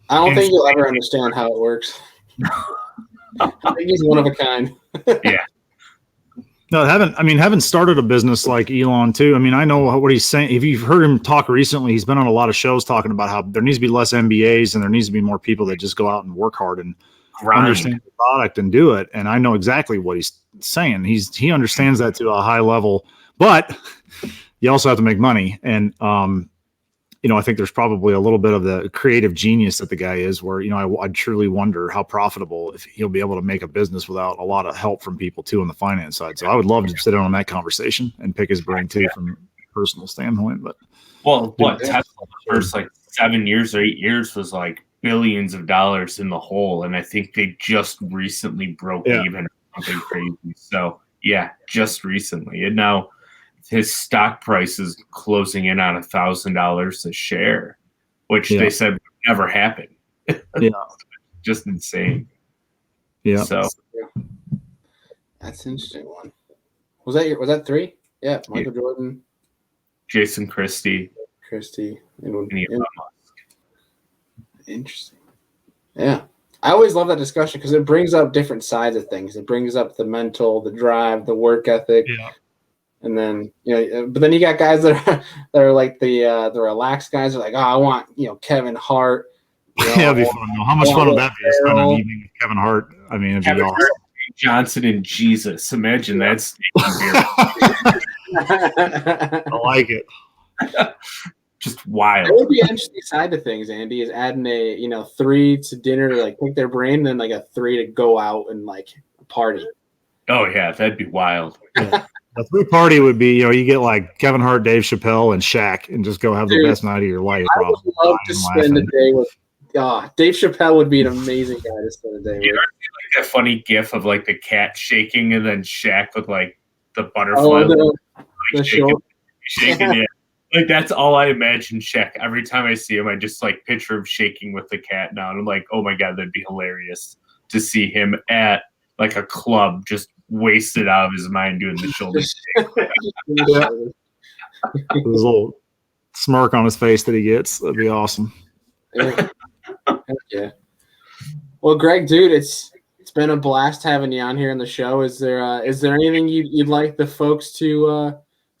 I don't think you'll ever understand how it works. I think he's one of a kind. Yeah. No, haven't started a business like Elon too. I mean, I know what he's saying. If you've heard him talk recently, he's been on a lot of shows talking about how there needs to be less MBAs and there needs to be more people that just go out and work hard and understand the product and do it. And I know exactly what he's saying. He understands that to a high level, but you also have to make money. And, I think there's probably a little bit of the creative genius that the guy is where, I truly wonder how profitable if he'll be able to make a business without a lot of help from people too on the finance side. So I would love to sit in on that conversation and pick his brain too from a personal standpoint. But Tesla the first 7 years or 8 years was like billions of dollars in the hole. And I think they just recently broke even or something crazy. So yeah, just recently. And now his stock price is closing in on $1,000 a share, which they said would never happen. Yeah. Just insane. Yeah. So that's an interesting one. Was that 3? Yeah. Michael Jordan, Jason Christie, and Elon Musk. Interesting. Yeah. I always love that discussion because it brings up different sides of things. It brings up the mental, the drive, the work ethic. Yeah. And then, but then you got guys that are like the relaxed guys. They're like, oh, I want, Kevin Hart. That'd be fun. How much fun would that be? Spend an evening with Kevin Hart. I mean, it'd be awesome. Hart, Johnson and Jesus. Imagine that's. I like it. Just wild. It would be an interesting side to things, Andy, is adding a 3 to dinner to pick their brain, and then a 3 to go out and party. Oh yeah, that'd be wild. Yeah. A 3 party would be, you get Kevin Hart, Dave Chappelle, and Shaq, and just go have the best night of your life. I would love to spend a day with. Dave Chappelle would be an amazing guy to spend a day with. You know, that funny gif of the cat shaking, and then Shaq with the butterfly. Oh, no. the shoulder. Shaking, yeah. Like that's all I imagine Shaq. Every time I see him, I just like picture him shaking with the cat now. And I'm like, oh my God, that'd be hilarious to see him at like a club just wasted out of his mind doing the shoulder shake. Yeah. His little smirk on his face that he gets. That'd be awesome. Yeah. Yeah. Well, Greg, dude, it's been a blast having you on here on the show. Is there anything you'd like the folks to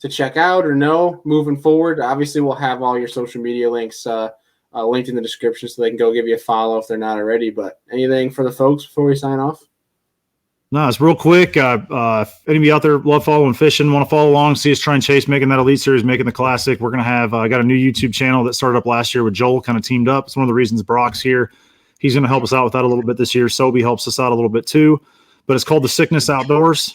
check out or know moving forward? Obviously, we'll have all your social media links linked in the description so they can go give you a follow if they're not already. But anything for the folks before we sign off? No, it's real quick. If anybody out there love following fishing, want to follow along, see us try and chase making that Elite Series, making the Classic. We're going to have got a new YouTube channel that started up last year with Joel, kind of teamed up. It's one of the reasons Brock's here. He's going to help us out with that a little bit this year. Sobe helps us out a little bit too. But it's called The Sickness Outdoors.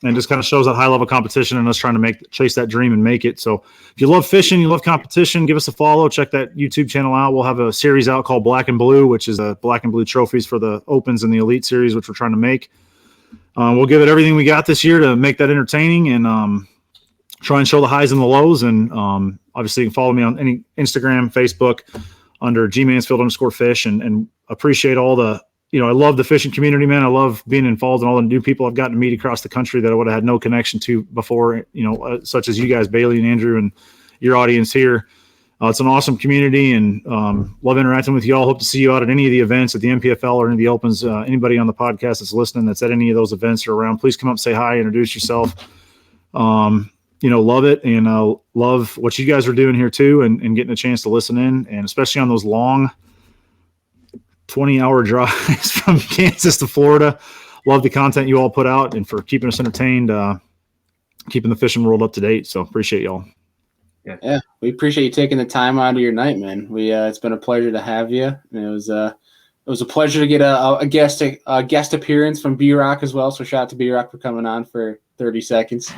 And just kind of shows that high-level competition and us trying to chase that dream and make it. So if you love fishing, you love competition, give us a follow. Check that YouTube channel out. We'll have a series out called Black and Blue, which is a black and blue trophies for the Opens and the Elite Series, which we're trying to make. We'll give it everything we got this year to make that entertaining and try and show the highs and the lows. And obviously, you can follow me on any Instagram, Facebook under @Mansfield_fish and appreciate all the I love the fishing community, man. I love being involved in all the new people I've gotten to meet across the country that I would have had no connection to before, such as you guys, Bailey and Andrew, and your audience here. It's an awesome community and love interacting with you all. Hope to see you out at any of the events at the NPFL or any of the Opens. Anybody on the podcast that's listening that's at any of those events or around, please come up, say hi, introduce yourself. Love it and love what you guys are doing here too and getting a chance to listen in, and especially on those long 20-hour drives from Kansas to Florida. Love the content you all put out and for keeping us entertained, keeping the fishing world up to date. So appreciate y'all. Yeah, we appreciate you taking the time out of your night, man. It's been a pleasure to have you. And it was a pleasure to get a guest appearance from B-Rock as well. So shout out to B-Rock for coming on for 30 seconds.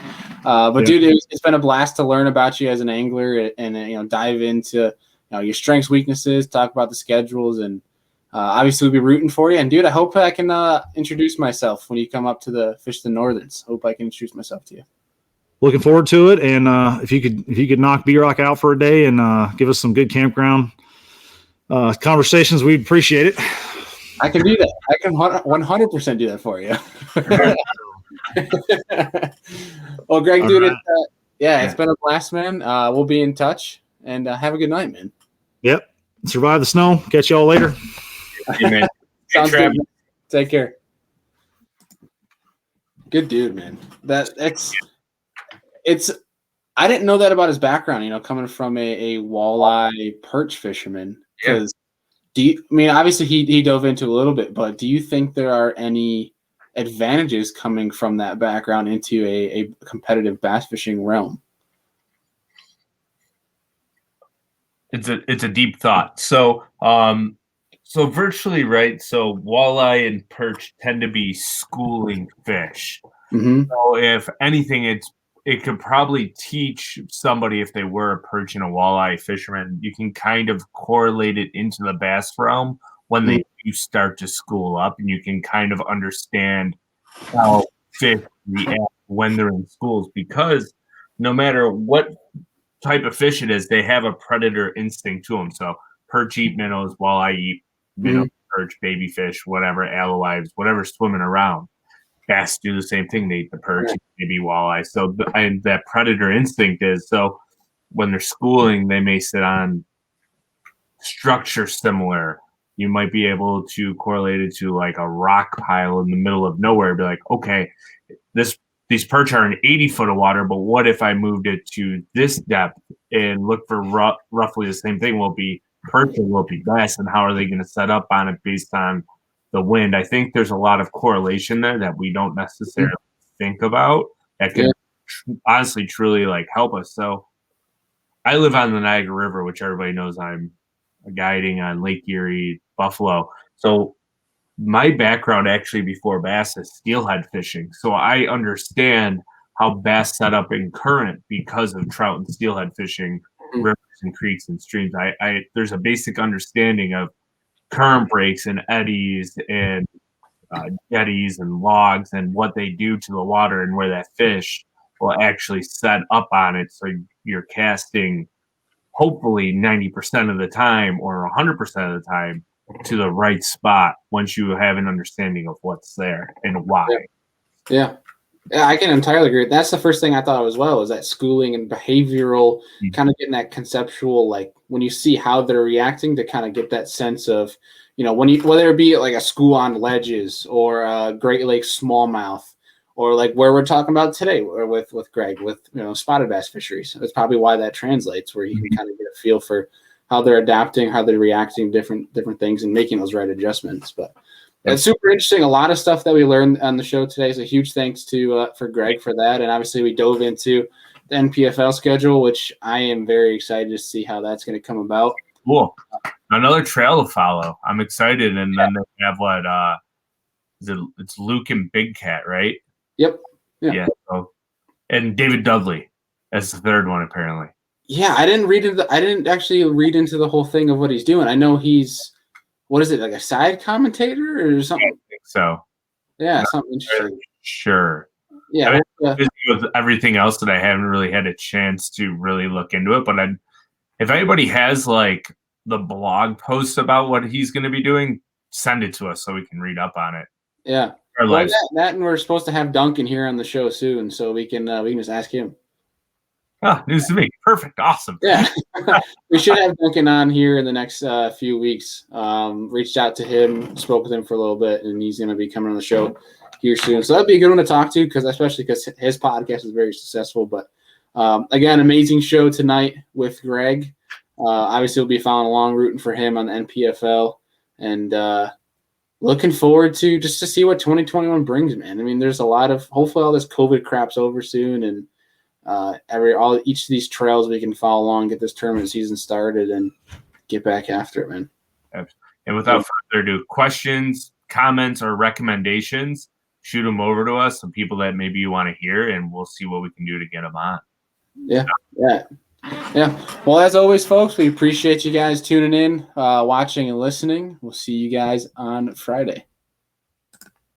Dude, it's been a blast to learn about you as an angler and dive into your strengths, weaknesses, talk about the schedules, and obviously we'll be rooting for you. And dude, I hope I can introduce myself when you come up to the Fish the Northerns. Hope I can introduce myself to you. Looking forward to it. And if you could knock B-Rock out for a day and give us some good campground conversations, we'd appreciate it. I can do that. I can 100% do that for you. Well, Greg, dude, right. It's been a blast, man. We'll be in touch and have a good night, man. Yep. Survive the snow. Catch y'all later. Amen. Sounds good. Take care. Good dude, man. I didn't know that about his background, coming from a walleye perch fisherman. Because obviously he dove into a little bit, but do you think there are any advantages coming from that background into a competitive bass fishing realm? It's a deep thought. So virtually, right? So walleye and perch tend to be schooling fish. Mm-hmm. So if anything, it could probably teach somebody, if they were a perch and a walleye fisherman, you can kind of correlate it into the bass realm when they do start to school up, and you can kind of understand how fish react when they're in schools, because no matter what type of fish it is, they have a predator instinct to them. So perch eat minnows, walleye eat minnows, perch, baby fish, whatever, alewives, whatever's swimming around. Bass do the same thing. They eat the perch, maybe walleye. So and that predator instinct is, so when they're schooling, they may sit on structure similar. You might be able to correlate it to like a rock pile in the middle of nowhere. Be like, okay, these perch are in 80 foot of water, but what if I moved it to this depth and look for roughly the same thing? Will be perch or will be bass, and how are they going to set up on it based on the wind? I think there's a lot of correlation there that we don't necessarily think about that could honestly truly like help us. So I live on the Niagara River, which everybody knows I'm guiding on Lake Erie, Buffalo. So my background actually before bass is steelhead fishing. So I understand how bass set up in current because of trout and steelhead fishing, rivers and creeks and streams. There's a basic understanding of current breaks and eddies and jetties and logs and what they do to the water and where that fish will actually set up on it, so you're casting hopefully 90% of the time or 100% of the time to the right spot once you have an understanding of what's there and why. Yeah, I can entirely agree. That's the first thing I thought of as well, is that schooling and behavioral, kind of getting that conceptual, like when you see how they're reacting, to kind of get that sense of, when you, whether it be like a school on ledges or a Great Lakes smallmouth, or like where we're talking about today with Greg, with spotted bass fisheries. That's probably why that translates, where you can kind of get a feel for how they're adapting, how they're reacting to different things, and making those right adjustments. But it's super interesting. A lot of stuff that we learned on the show today. So huge thanks to for Greg for that. And obviously we dove into the NPFL schedule, which I am very excited to see how that's going to come about. Cool. Another trail to follow. I'm excited. And then they have what it's Luke and Big Cat, right? Yep. Yeah. So, and David Dudley as the third one, apparently. Yeah, I didn't actually read into the whole thing of what he's doing. I know he's, what is it, like a side commentator or something? I think so. Yeah, something interesting. Sure. Yeah. I mean, busy with everything else that I haven't really had a chance to really look into it. But if anybody has like the blog post about what he's going to be doing, send it to us so we can read up on it. Yeah. Well, that and we're supposed to have Duncan here on the show soon, so we can just ask him. Ah, news to me. Perfect. Awesome. Yeah. We should have Duncan on here in the next few weeks. Reached out to him, spoke with him for a little bit, and he's going to be coming on the show here soon. So that'd be a good one to talk to, especially because his podcast is very successful. But again, amazing show tonight with Greg. Obviously, we'll be following along, rooting for him on the NPFL, and looking forward to see what 2021 brings, man. I mean, there's a lot of, hopefully all this COVID crap's over soon, and each of these trails we can follow along, get this tournament season started, and get back after it, man. And without further ado, questions, comments, or recommendations, shoot them over to us, some people that maybe you want to hear, and we'll see what we can do to get them on. Yeah. Well, as always, folks, we appreciate you guys tuning in, watching, and listening. We'll see you guys on Friday.